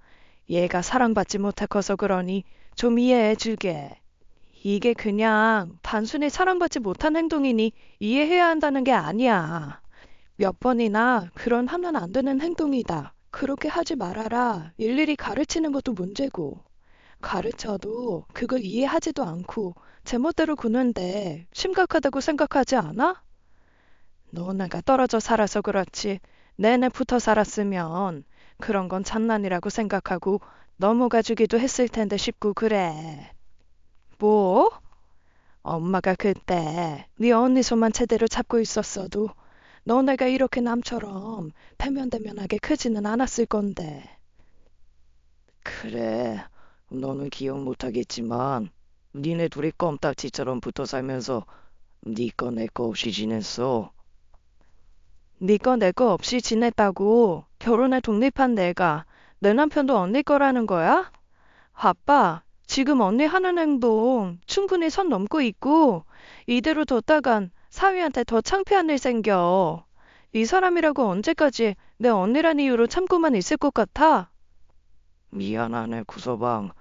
얘가 사랑받지 못해서 그러니 좀 이해해 주게. 이게 그냥 단순히 사랑받지 못한 행동이니 이해해야 한다는 게 아니야. 몇 번이나 그런 하면 안 되는 행동이다. 그렇게 하지 말아라. 일일이 가르치는 것도 문제고. 가르쳐도 그걸 이해하지도 않고 제멋대로 구는데 심각하다고 생각하지 않아? 너네가 떨어져 살아서 그렇지. 내내 붙어 살았으면 그런 건 장난이라고 생각하고 넘어가 주기도 했을 텐데 싶고 그래. 뭐? 엄마가 그때 네 언니 손만 제대로 잡고 있었어도 너네가 이렇게 남처럼 대면대면하게 크지는 않았을 건데. 그래. 너는 기억 못하겠지만 니네 둘이 껌딱지처럼 붙어 살면서 니 거 내 거 없이 지냈어. 네 거 내 거 없이 지냈다고 결혼해 독립한 내가 내 남편도 언니 거라는 거야? 아빠, 지금 언니 하는 행동 충분히 선 넘고 있고 이대로 뒀다간 사위한테 더 창피한 일 생겨. 이 사람이라고 언제까지 내 언니란 이유로 참고만 있을 것 같아? 미안하네 구서방.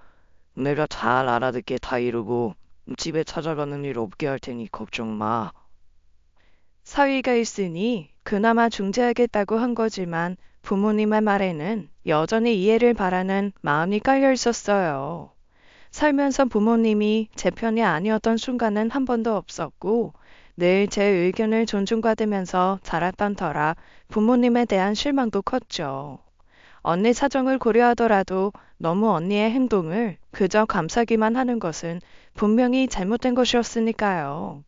내가 잘 알아듣게 다 이루고 집에 찾아가는 일 없게 할 테니 걱정 마. 사위가 있으니 그나마 중재하겠다고 한 거지만 부모님의 말에는 여전히 이해를 바라는 마음이 깔려 있었어요. 살면서 부모님이 제 편이 아니었던 순간은 한 번도 없었고 늘 제 의견을 존중받으면서 자랐던 터라 부모님에 대한 실망도 컸죠. 언니 사정을 고려하더라도 너무 언니의 행동을 그저 감싸기만 하는 것은 분명히 잘못된 것이었으니까요.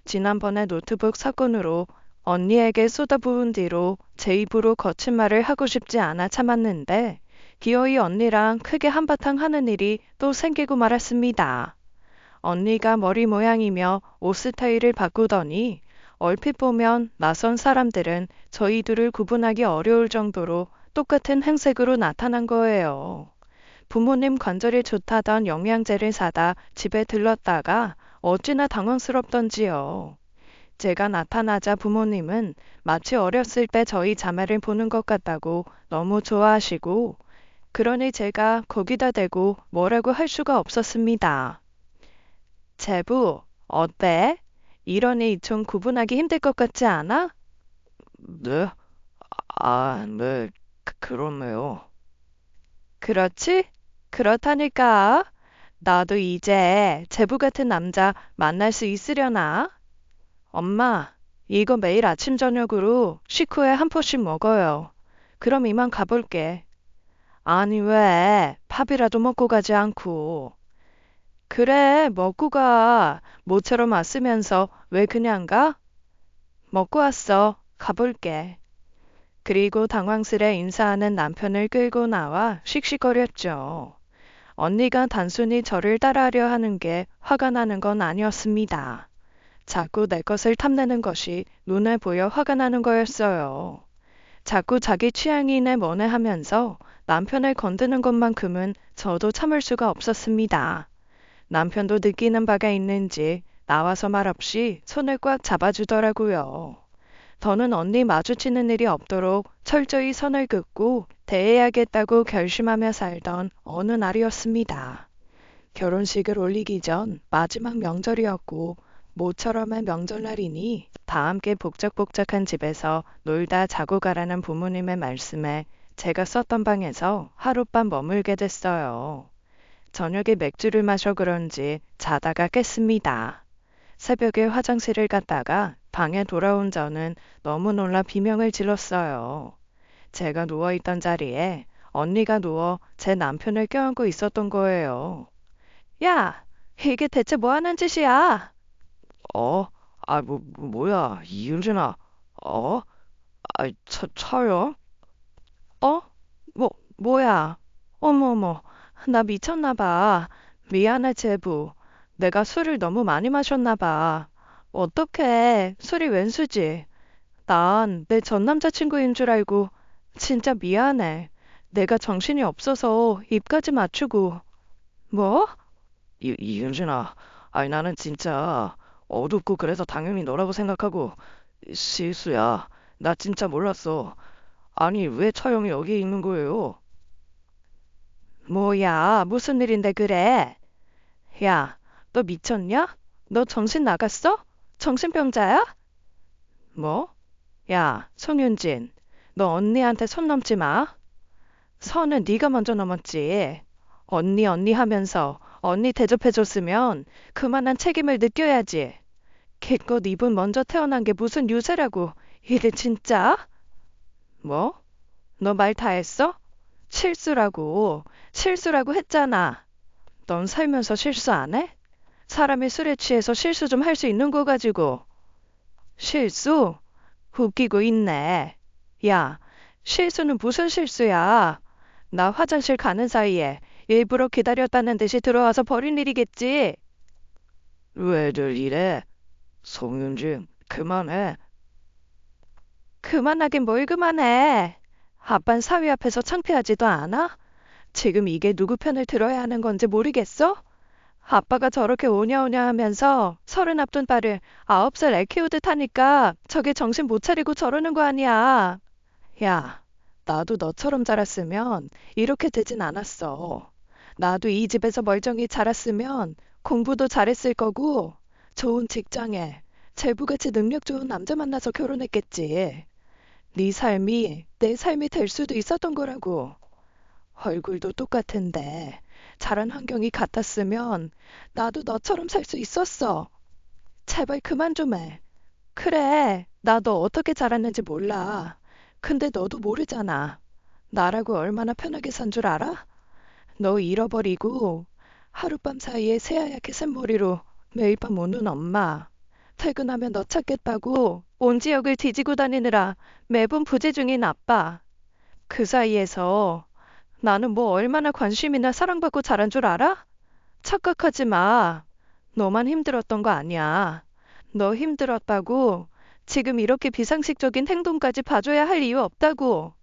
지난번에 노트북 사건으로 언니에게 쏟아부은 뒤로 제 입으로 거친 말을 하고 싶지 않아 참았는데 기어이 언니랑 크게 한바탕 하는 일이 또 생기고 말았습니다. 언니가 머리 모양이며 옷 스타일을 바꾸더니 얼핏 보면 낯선 사람들은 저희 둘을 구분하기 어려울 정도로 똑같은 행색으로 나타난 거예요. 부모님 관절이 좋다던 영양제를 사다 집에 들렀다가 어찌나 당황스럽던지요. 제가 나타나자 부모님은 마치 어렸을 때 저희 자매를 보는 것 같다고 너무 좋아하시고 그러니 제가 거기다 대고 뭐라고 할 수가 없었습니다. 제부, 어때? 이러니 좀 구분하기 힘들 것 같지 않아? 네? 네. 그렇네요. 그렇지? 그렇다니까. 나도 이제 제부 같은 남자 만날 수 있으려나? 엄마, 이거 매일 아침 저녁으로 식후에 한 포씩 먹어요. 그럼 이만 가볼게. 아니 왜 밥이라도 먹고 가지 않고. 그래, 먹고 가. 모처럼 왔으면서 왜 그냥 가? 먹고 왔어. 가볼게. 그리고 당황스레 인사하는 남편을 끌고 나와 씩씩거렸죠. 언니가 단순히 저를 따라하려 하는 게 화가 나는 건 아니었습니다. 자꾸 내 것을 탐내는 것이 눈에 보여 화가 나는 거였어요. 자꾸 자기 취향이네 뭐네 하면서 남편을 건드는 것만큼은 저도 참을 수가 없었습니다. 남편도 느끼는 바가 있는지 나와서 말없이 손을 꽉 잡아주더라고요. 더는 언니 마주치는 일이 없도록 철저히 선을 긋고 대해야겠다고 결심하며 살던 어느 날이었습니다. 결혼식을 올리기 전 마지막 명절이었고 모처럼의 명절날이니 다 함께 복작복작한 집에서 놀다 자고 가라는 부모님의 말씀에 제가 썼던 방에서 하룻밤 머물게 됐어요. 저녁에 맥주를 마셔 그런지 자다가 깼습니다. 새벽에 화장실을 갔다가 방에 돌아온 저는 너무 놀라 비명을 질렀어요. 제가 누워있던 자리에 언니가 누워 제 남편을 껴안고 있었던 거예요. 야, 이게 대체 뭐 하는 짓이야? 어? 뭐야, 이은진아. 어? 차요? 어? 뭐야? 어머어머, 나 미쳤나 봐. 미안해, 제부. 내가 술을 너무 많이 마셨나 봐. 어떡해, 술이 웬수지? 난 내 전 남자친구인 줄 알고 진짜 미안해. 내가 정신이 없어서 입까지 맞추고. 뭐? 이은진아. 나는 진짜 어둡고 그래서 당연히 너라고 생각하고 실수야. 나 진짜 몰랐어. 아니, 왜 차영이 여기 있는 거예요? 뭐야, 무슨 일인데 그래? 야, 너 미쳤냐? 너 정신 나갔어? 정신병자야? 뭐? 야, 송윤진, 너 언니한테 손 넘지 마. 선은 네가 먼저 넘었지. 언니 하면서 언니 대접해줬으면 그만한 책임을 느껴야지. 걔껏 이분 먼저 태어난 게 무슨 유세라고. 이게 진짜? 뭐? 너 말 다 했어? 실수라고 했잖아. 넌 살면서 실수 안 해? 사람이 술에 취해서 실수 좀 할 수 있는 거 가지고. 실수? 웃기고 있네. 야, 실수는 무슨 실수야? 나 화장실 가는 사이에 일부러 기다렸다는 듯이 들어와서 버린 일이겠지. 왜들 이래? 송윤진, 그만해. 그만하긴 뭘 그만해. 아빤 사위 앞에서 창피하지도 않아? 지금 이게 누구 편을 들어야 하는 건지 모르겠어? 아빠가 저렇게 오냐오냐 하면서 30 앞둔 딸을 9살 애 키우듯 하니까 저게 정신 못 차리고 저러는 거 아니야. 야, 나도 너처럼 자랐으면 이렇게 되진 않았어. 나도 이 집에서 멀쩡히 자랐으면 공부도 잘했을 거고 좋은 직장에 제부같이 능력 좋은 남자 만나서 결혼했겠지. 네 삶이 내 삶이 될 수도 있었던 거라고. 얼굴도 똑같은데 자란 환경이 같았으면 나도 너처럼 살 수 있었어. 제발 그만 좀 해. 그래, 나 너 어떻게 자랐는지 몰라. 근데 너도 모르잖아. 나라고 얼마나 편하게 산 줄 알아? 너 잃어버리고 하룻밤 사이에 새하얗게 샘머리로 매일 밤 오는 엄마. 퇴근하면 너 찾겠다고 온 지역을 뒤지고 다니느라 매번 부재 중인 아빠. 그 사이에서 나는 뭐 얼마나 관심이나 사랑받고 자란 줄 알아? 착각하지 마. 너만 힘들었던 거 아니야. 너 힘들었다고 지금 이렇게 비상식적인 행동까지 봐줘야 할 이유 없다고.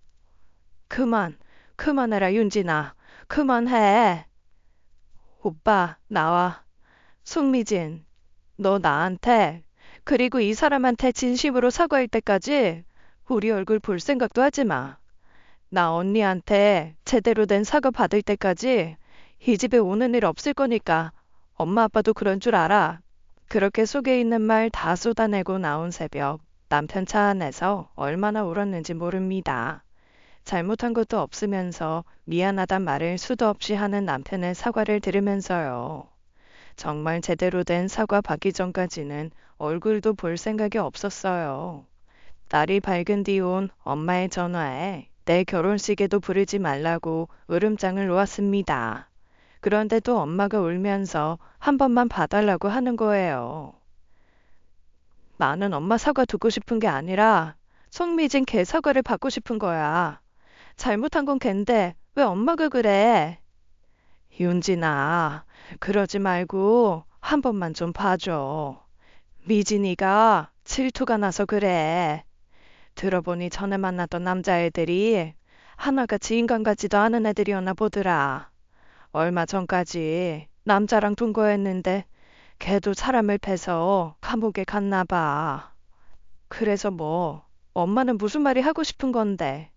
그만해라, 윤진아. 그만해. 오빠, 나와. 송미진, 너 나한테, 그리고 이 사람한테 진심으로 사과할 때까지 우리 얼굴 볼 생각도 하지 마. 나 언니한테 제대로 된 사과 받을 때까지 이 집에 오는 일 없을 거니까 엄마 아빠도 그런 줄 알아. 그렇게 속에 있는 말 다 쏟아내고 나온 새벽, 남편 차 안에서 얼마나 울었는지 모릅니다. 잘못한 것도 없으면서 미안하단 말을 수도 없이 하는 남편의 사과를 들으면서요. 정말 제대로 된 사과 받기 전까지는 얼굴도 볼 생각이 없었어요. 날이 밝은 뒤 온 엄마의 전화에 내 결혼식에도 부르지 말라고 으름장을 놓았습니다. 그런데도 엄마가 울면서 한 번만 봐달라고 하는 거예요. 나는 엄마 사과 듣고 싶은 게 아니라 송미진 걔 사과를 받고 싶은 거야. 잘못한 건 걘데 왜 엄마가 그래? 윤진아, 그러지 말고 한 번만 좀 봐줘. 미진이가 질투가 나서 그래. 들어보니 전에 만났던 남자애들이 하나같이 인간 같지도 않은 애들이었나 보더라. 얼마 전까지 남자랑 둔거였는데 걔도 사람을 패서 감옥에 갔나 봐. 그래서 뭐 엄마는 무슨 말이 하고 싶은 건데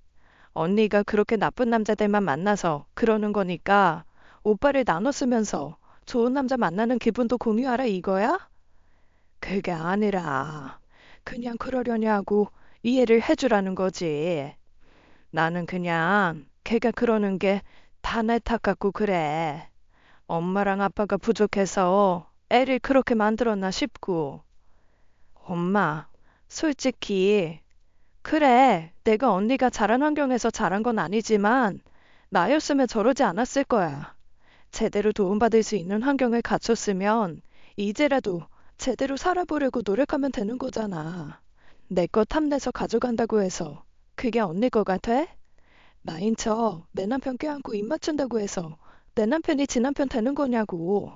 언니가 그렇게 나쁜 남자들만 만나서 그러는 거니까 오빠를 나눠 쓰면서 좋은 남자 만나는 기분도 공유하라 이거야? 그게 아니라 그냥 그러려냐고 이해를 해주라는 거지. 나는 그냥 걔가 그러는 게 다 내 탓 같고 그래. 엄마랑 아빠가 부족해서 애를 그렇게 만들었나 싶고. 엄마, 솔직히 그래, 내가 언니가 자란 환경에서 자란 건 아니지만 나였으면 저러지 않았을 거야. 제대로 도움받을 수 있는 환경을 갖췄으면 이제라도 제대로 살아보려고 노력하면 되는 거잖아. 내 거 탐내서 가져간다고 해서 그게 언니 거가 돼? 나인 척 내 남편 껴안고 입 맞춘다고 해서 내 남편이 지 남편 되는 거냐고.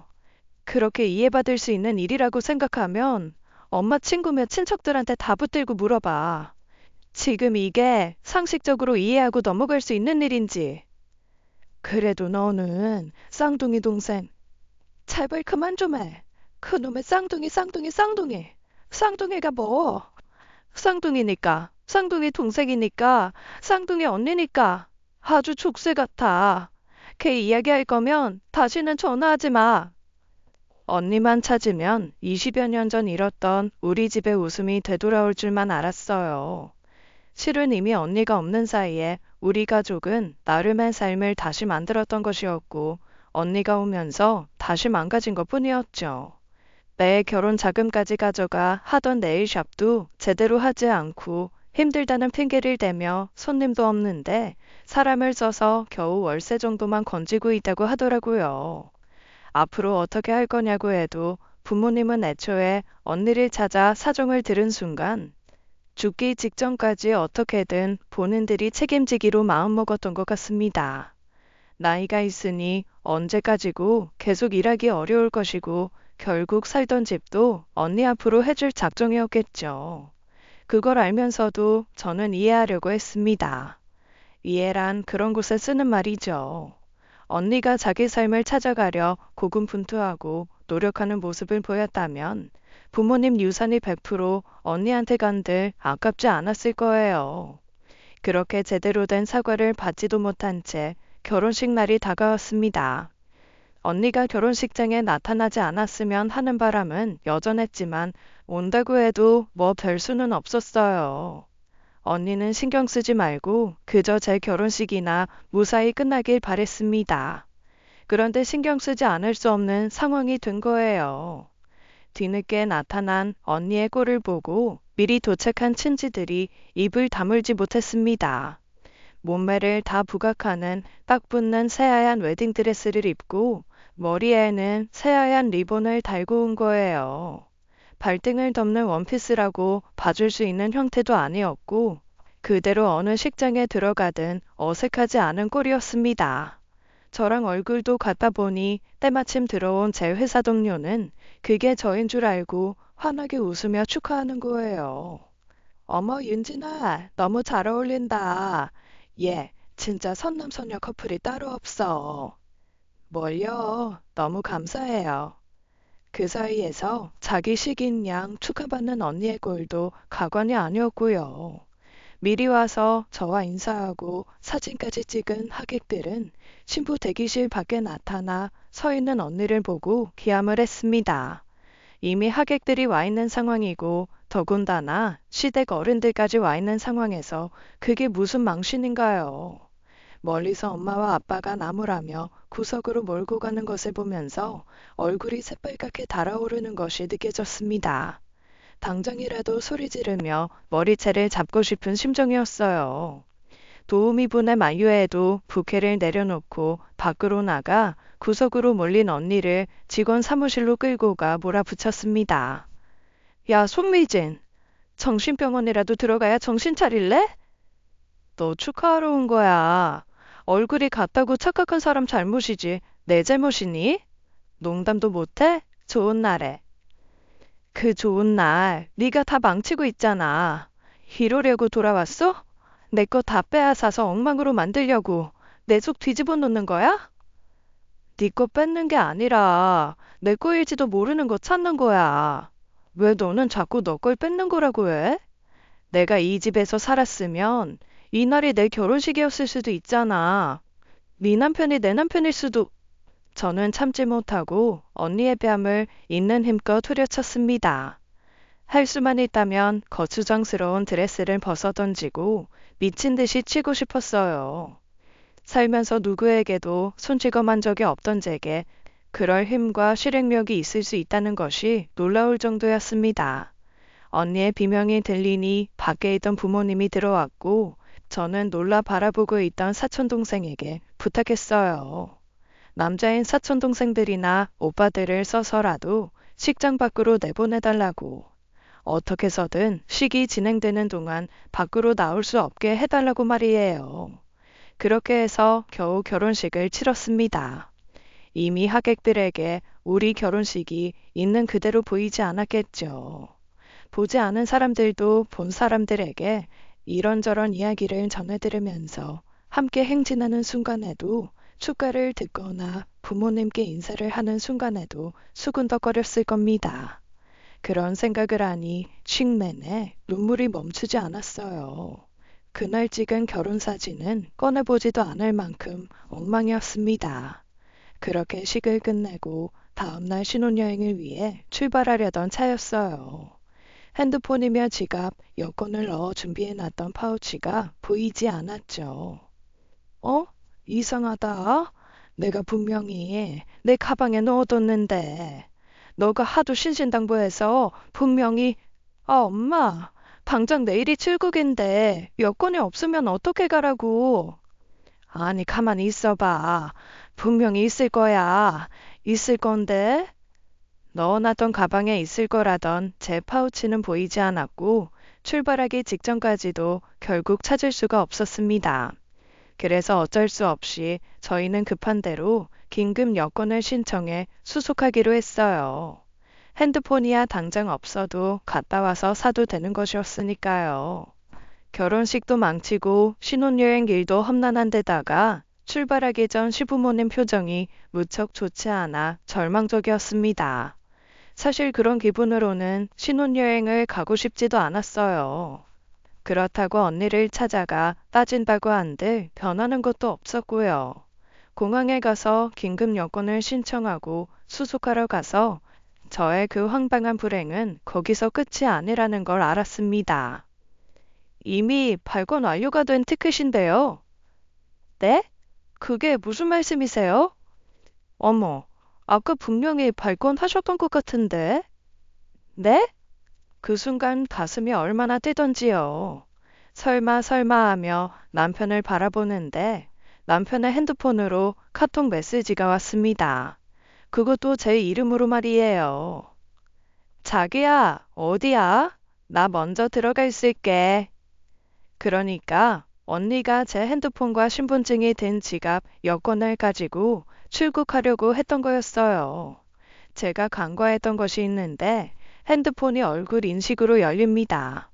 그렇게 이해받을 수 있는 일이라고 생각하면 엄마 친구며 친척들한테 다 붙들고 물어봐. 지금 이게 상식적으로 이해하고 넘어갈 수 있는 일인지. 그래도 너는 쌍둥이 동생, 제발 그만 좀 해. 그놈의 쌍둥이. 쌍둥이가 뭐? 쌍둥이니까, 쌍둥이 동생이니까, 쌍둥이 언니니까. 아주 족쇄 같아. 걔 이야기할 거면 다시는 전화하지 마. 언니만 찾으면 20여 년 전 잃었던 우리 집의 웃음이 되돌아올 줄만 알았어요. 실은 이미 언니가 없는 사이에 우리 가족은 나름의 삶을 다시 만들었던 것이었고, 언니가 오면서 다시 망가진 것 뿐이었죠. 내 결혼 자금까지 가져가 하던 네일샵도 제대로 하지 않고 힘들다는 핑계를 대며 손님도 없는데 사람을 써서 겨우 월세 정도만 건지고 있다고 하더라고요. 앞으로 어떻게 할 거냐고 해도 부모님은 애초에 언니를 찾아 사정을 들은 순간 죽기 직전까지 어떻게든 본인들이 책임지기로 마음먹었던 것 같습니다. 나이가 있으니 언제까지고 계속 일하기 어려울 것이고 결국 살던 집도 언니 앞으로 해줄 작정이었겠죠. 그걸 알면서도 저는 이해하려고 했습니다. 이해란 그런 곳에 쓰는 말이죠. 언니가 자기 삶을 찾아가려 고군분투하고 노력하는 모습을 보였다면 부모님 유산이 100% 언니한테 간들 아깝지 않았을 거예요. 그렇게 제대로 된 사과를 받지도 못한 채 결혼식 날이 다가왔습니다. 언니가 결혼식장에 나타나지 않았으면 하는 바람은 여전했지만 온다고 해도 뭐 별수는 없었어요. 언니는 신경 쓰지 말고 그저 제 결혼식이나 무사히 끝나길 바랬습니다. 그런데 신경 쓰지 않을 수 없는 상황이 된 거예요. 뒤늦게 나타난 언니의 꼴을 보고 미리 도착한 친지들이 입을 다물지 못했습니다. 몸매를 다 부각하는 딱 붙는 새하얀 웨딩드레스를 입고 머리에는 새하얀 리본을 달고 온 거예요. 발등을 덮는 원피스라고 봐줄 수 있는 형태도 아니었고 그대로 어느 식장에 들어가든 어색하지 않은 꼴이었습니다. 저랑 얼굴도 같다 보니 때마침 들어온 제 회사 동료는 그게 저인 줄 알고 환하게 웃으며 축하하는 거예요. 어머 윤진아, 너무 잘 어울린다. 얘 진짜 선남선녀 커플이 따로 없어. 뭘요? 너무 감사해요. 그 사이에서 자기 식인 양 축하받는 언니의 꼴도 가관이 아니었고요. 미리 와서 저와 인사하고 사진까지 찍은 하객들은 신부 대기실 밖에 나타나 서 있는 언니를 보고 기함을 했습니다. 이미 하객들이 와 있는 상황이고 더군다나 시댁 어른들까지 와 있는 상황에서 그게 무슨 망신인가요? 멀리서 엄마와 아빠가 나무라며 구석으로 몰고 가는 것을 보면서 얼굴이 새빨갛게 달아오르는 것이 느껴졌습니다. 당장이라도 소리 지르며 머리채를 잡고 싶은 심정이었어요. 도우미분의 만류에도 부케를 내려놓고 밖으로 나가 구석으로 몰린 언니를 직원 사무실로 끌고 가 몰아붙였습니다. 야, 손미진. 정신병원이라도 들어가야 정신 차릴래? 너 축하하러 온 거야. 얼굴이 같다고 착각한 사람 잘못이지. 내 잘못이니? 농담도 못해? 좋은 날에. 그 좋은 날 네가 다 망치고 있잖아. 이러려고 돌아왔어? 내 거 다 빼앗아서 엉망으로 만들려고 내 속 뒤집어 놓는 거야? 네 거 뺏는 게 아니라 내 거일지도 모르는 거 찾는 거야. 왜 너는 자꾸 너 걸 뺏는 거라고 해? 내가 이 집에서 살았으면 이날이 내 결혼식이었을 수도 있잖아. 네 남편이 내 남편일 수도. 저는 참지 못하고 언니의 뺨을 있는 힘껏 후려쳤습니다. 할 수만 있다면 거추장스러운 드레스를 벗어던지고 미친 듯이 치고 싶었어요. 살면서 누구에게도 손찌검한 적이 없던 제게 그럴 힘과 실행력이 있을 수 있다는 것이 놀라울 정도였습니다. 언니의 비명이 들리니 밖에 있던 부모님이 들어왔고 저는 놀라 바라보고 있던 사촌동생에게 부탁했어요. 남자인 사촌동생들이나 오빠들을 써서라도 식장 밖으로 내보내달라고. 어떻게 해서든 식이 진행되는 동안 밖으로 나올 수 없게 해달라고 말이에요. 그렇게 해서 겨우 결혼식을 치렀습니다. 이미 하객들에게 우리 결혼식이 있는 그대로 보이지 않았겠죠. 보지 않은 사람들도 본 사람들에게 이런저런 이야기를 전해들으면서 함께 행진하는 순간에도 축가를 듣거나 부모님께 인사를 하는 순간에도 수군덕거렸을 겁니다. 그런 생각을 하니 칡맨에 눈물이 멈추지 않았어요. 그날 찍은 결혼 사진은 꺼내보지도 않을 만큼 엉망이었습니다. 그렇게 식을 끝내고 다음날 신혼여행을 위해 출발하려던 차였어요. 핸드폰이며 지갑, 여권을 넣어 준비해놨던 파우치가 보이지 않았죠. 어? 이상하다. 내가 분명히 내 가방에 넣어뒀는데. 너가 하도 신신당부해서 분명히 엄마, 당장 내일이 출국인데 여권이 없으면 어떻게 가라고. 아니, 가만히 있어봐. 분명히 있을 거야. 있을 건데. 넣어놨던 가방에 있을 거라던 제 파우치는 보이지 않았고 출발하기 직전까지도 결국 찾을 수가 없었습니다. 그래서 어쩔 수 없이 저희는 급한 대로 긴급 여권을 신청해 수속하기로 했어요. 핸드폰이야 당장 없어도 갔다 와서 사도 되는 것이었으니까요. 결혼식도 망치고 신혼여행 일도 험난한 데다가 출발하기 전 시부모님 표정이 무척 좋지 않아 절망적이었습니다. 사실 그런 기분으로는 신혼여행을 가고 싶지도 않았어요. 그렇다고 언니를 찾아가 따진다고 한들 변하는 것도 없었고요. 공항에 가서 긴급 여권을 신청하고 수속하러 가서 저의 그 황당한 불행은 거기서 끝이 아니라는 걸 알았습니다. 이미 발권 완료가 된 티켓인데요. 네? 그게 무슨 말씀이세요? 어머, 아까 분명히 발권하셨던 것 같은데. 네? 그 순간 가슴이 얼마나 뛰던지요. 설마 하며 남편을 바라보는데 남편의 핸드폰으로 카톡 메시지가 왔습니다. 그것도 제 이름으로 말이에요. 자기야, 어디야? 나 먼저 들어가 있을게. 그러니까 언니가 제 핸드폰과 신분증이 든 지갑, 여권을 가지고 출국하려고 했던 거였어요. 제가 간과했던 것이 있는데 핸드폰이 얼굴 인식으로 열립니다.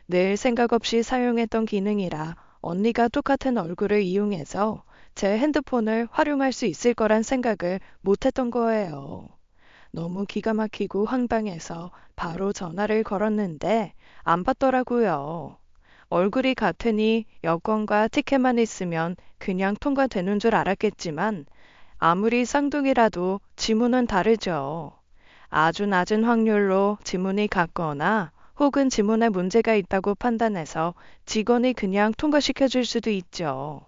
늘 생각 없이 사용했던 기능이라 언니가 똑같은 얼굴을 이용해서 제 핸드폰을 활용할 수 있을 거란 생각을 못했던 거예요. 너무 기가 막히고 황당해서 바로 전화를 걸었는데 안 받더라고요. 얼굴이 같으니 여권과 티켓만 있으면 그냥 통과되는 줄 알았겠지만 아무리 쌍둥이라도 지문은 다르죠. 아주 낮은 확률로 지문이 같거나 혹은 지문에 문제가 있다고 판단해서 직원이 그냥 통과시켜 줄 수도 있죠.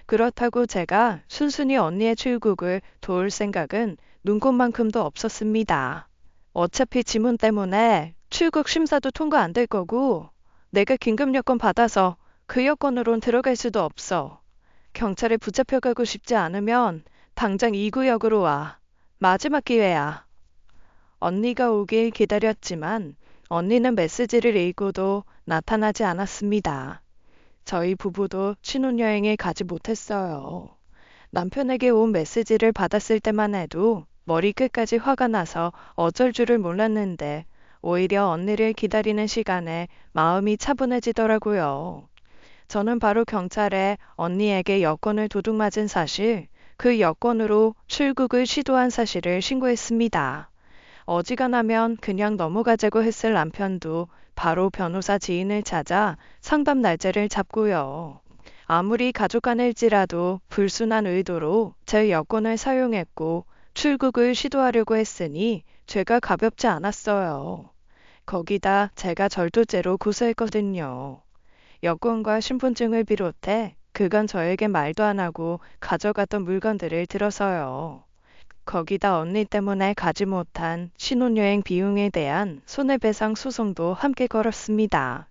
그렇다고 제가 순순히 언니의 출국을 도울 생각은 눈꼽만큼도 없었습니다. 어차피 지문 때문에 출국 심사도 통과 안 될 거고 내가 긴급 여권 받아서 그 여권으론 들어갈 수도 없어. 경찰에 붙잡혀가고 싶지 않으면 당장 이 구역으로 와. 마지막 기회야. 언니가 오길 기다렸지만 언니는 메시지를 읽고도 나타나지 않았습니다. 저희 부부도 신혼여행에 가지 못했어요. 남편에게 온 메시지를 받았을 때만 해도 머리끝까지 화가 나서 어쩔 줄을 몰랐는데 오히려 언니를 기다리는 시간에 마음이 차분해지더라고요. 저는 바로 경찰에 언니에게 여권을 도둑맞은 사실, 그 여권으로 출국을 시도한 사실을 신고했습니다. 어지간하면 그냥 넘어가자고 했을 남편도 바로 변호사 지인을 찾아 상담 날짜를 잡고요. 아무리 가족 간일지라도 불순한 의도로 제 여권을 사용했고 출국을 시도하려고 했으니 죄가 가볍지 않았어요. 거기다 제가 절도죄로 고소했거든요. 여권과 신분증을 비롯해 그간 저에게 말도 안 하고 가져갔던 물건들을 들어서요. 거기다 언니 때문에 가지 못한 신혼여행 비용에 대한 손해배상 소송도 함께 걸었습니다.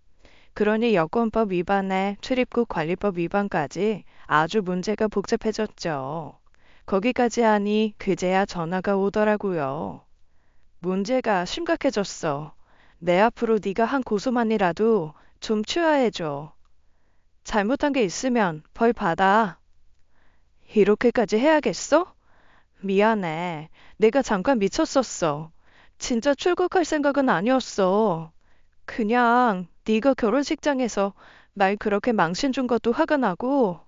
그러니 여권법 위반에 출입국 관리법 위반까지 아주 문제가 복잡해졌죠. 거기까지 하니 그제야 전화가 오더라고요. 문제가 심각해졌어. 내 앞으로 네가 한 고소만이라도 좀 취하해줘. 잘못한 게 있으면 벌 받아. 이렇게까지 해야겠어? 미안해. 내가 잠깐 미쳤었어. 진짜 출국할 생각은 아니었어. 그냥 네가 결혼식장에서 날 그렇게 망신 준 것도 화가 나고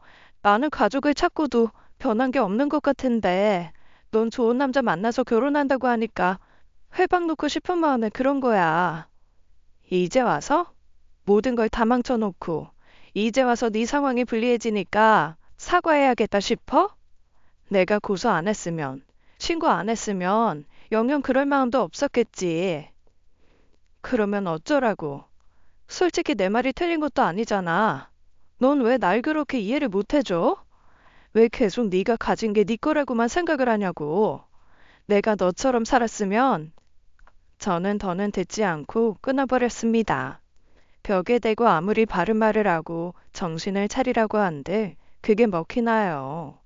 나는 가족을 찾고도 변한 게 없는 것 같은데 넌 좋은 남자 만나서 결혼한다고 하니까 회방 놓고 싶은 마음에 그런 거야. 이제 와서 모든 걸 다 망쳐놓고 이제 와서 네 상황이 불리해지니까 사과해야겠다 싶어? 내가 고소 안 했으면, 신고 안 했으면 영영 그럴 마음도 없었겠지. 그러면 어쩌라고? 솔직히 내 말이 틀린 것도 아니잖아. 넌 왜 날 그렇게 이해를 못 해줘? 왜 계속 네가 가진 게 네 거라고만 생각을 하냐고. 내가 너처럼 살았으면 저는 더는 듣지 않고 끊어버렸습니다. 벽에 대고 아무리 바른 말을 하고 정신을 차리라고 한들 그게 먹히나요.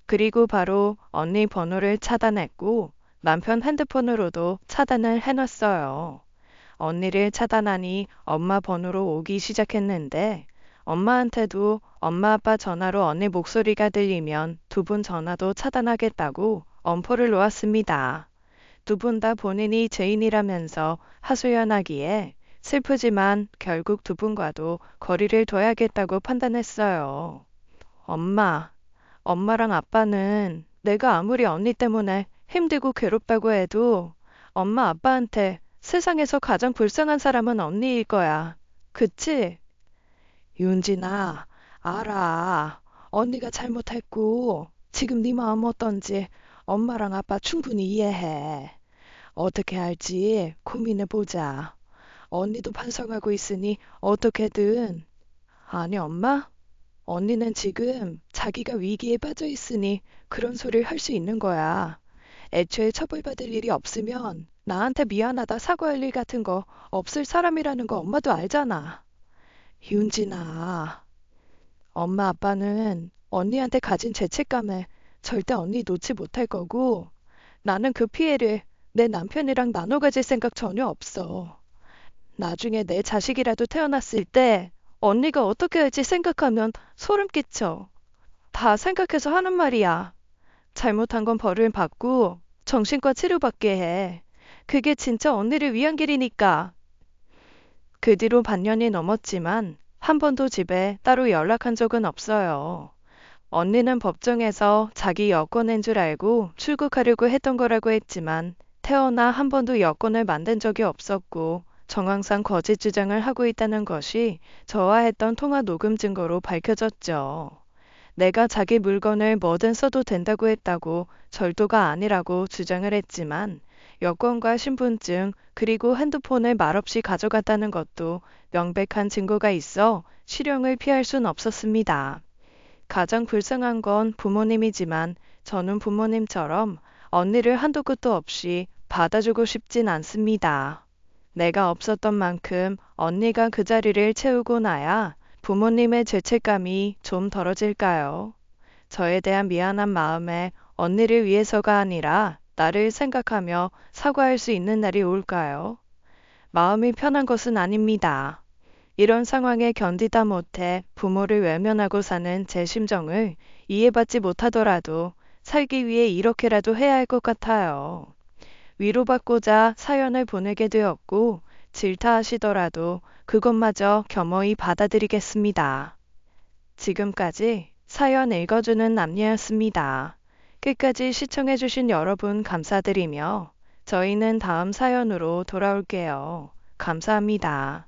그리고 바로 언니 번호를 차단했고 남편 핸드폰으로도 차단을 해놨어요. 언니를 차단하니 엄마 번호로 오기 시작했는데 엄마한테도 엄마 아빠 전화로 언니 목소리가 들리면 두 분 전화도 차단하겠다고 엄포를 놓았습니다. 두 분 다 본인이 죄인이라면서 하소연하기에 슬프지만 결국 두 분과도 거리를 둬야겠다고 판단했어요. 엄마랑 아빠는 내가 아무리 언니 때문에 힘들고 괴롭다고 해도 엄마 아빠한테 세상에서 가장 불쌍한 사람은 언니일 거야. 그치? 윤진아, 알아. 언니가 잘못했고 지금 네 마음 어떤지 엄마랑 아빠 충분히 이해해. 어떻게 할지 고민해보자. 언니도 반성하고 있으니 어떻게든. 아니, 엄마? 언니는 지금 자기가 위기에 빠져 있으니 그런 소리를 할 수 있는 거야. 애초에 처벌받을 일이 없으면 나한테 미안하다 사과할 일 같은 거 없을 사람이라는 거 엄마도 알잖아. 윤진아, 엄마 아빠는 언니한테 가진 죄책감에 절대 언니 놓지 못할 거고 나는 그 피해를 내 남편이랑 나눠 가질 생각 전혀 없어. 나중에 내 자식이라도 태어났을 때 언니가 어떻게 할지 생각하면 소름 끼쳐. 다 생각해서 하는 말이야. 잘못한 건 벌을 받고 정신과 치료받게 해. 그게 진짜 언니를 위한 길이니까. 그 뒤로 반년이 넘었지만 한 번도 집에 따로 연락한 적은 없어요. 언니는 법정에서 자기 여권인 줄 알고 출국하려고 했던 거라고 했지만 태어나 한 번도 여권을 만든 적이 없었고 정황상 거짓 주장을 하고 있다는 것이 저와 했던 통화 녹음 증거로 밝혀졌죠. 내가 자기 물건을 뭐든 써도 된다고 했다고 절도가 아니라고 주장을 했지만 여권과 신분증 그리고 핸드폰을 말없이 가져갔다는 것도 명백한 증거가 있어 실형을 피할 순 없었습니다. 가장 불쌍한 건 부모님이지만 저는 부모님처럼 언니를 한도 끝도 없이 받아주고 싶진 않습니다. 내가 없었던 만큼 언니가 그 자리를 채우고 나야 부모님의 죄책감이 좀 덜어질까요? 저에 대한 미안한 마음에 언니를 위해서가 아니라 나를 생각하며 사과할 수 있는 날이 올까요? 마음이 편한 것은 아닙니다. 이런 상황에 견디다 못해 부모를 외면하고 사는 제 심정을 이해받지 못하더라도 살기 위해 이렇게라도 해야 할 것 같아요. 위로받고자 사연을 보내게 되었고 질타하시더라도 그것마저 겸허히 받아들이겠습니다. 지금까지 사연 읽어주는 남녀였습니다. 끝까지 시청해주신 여러분 감사드리며 저희는 다음 사연으로 돌아올게요. 감사합니다.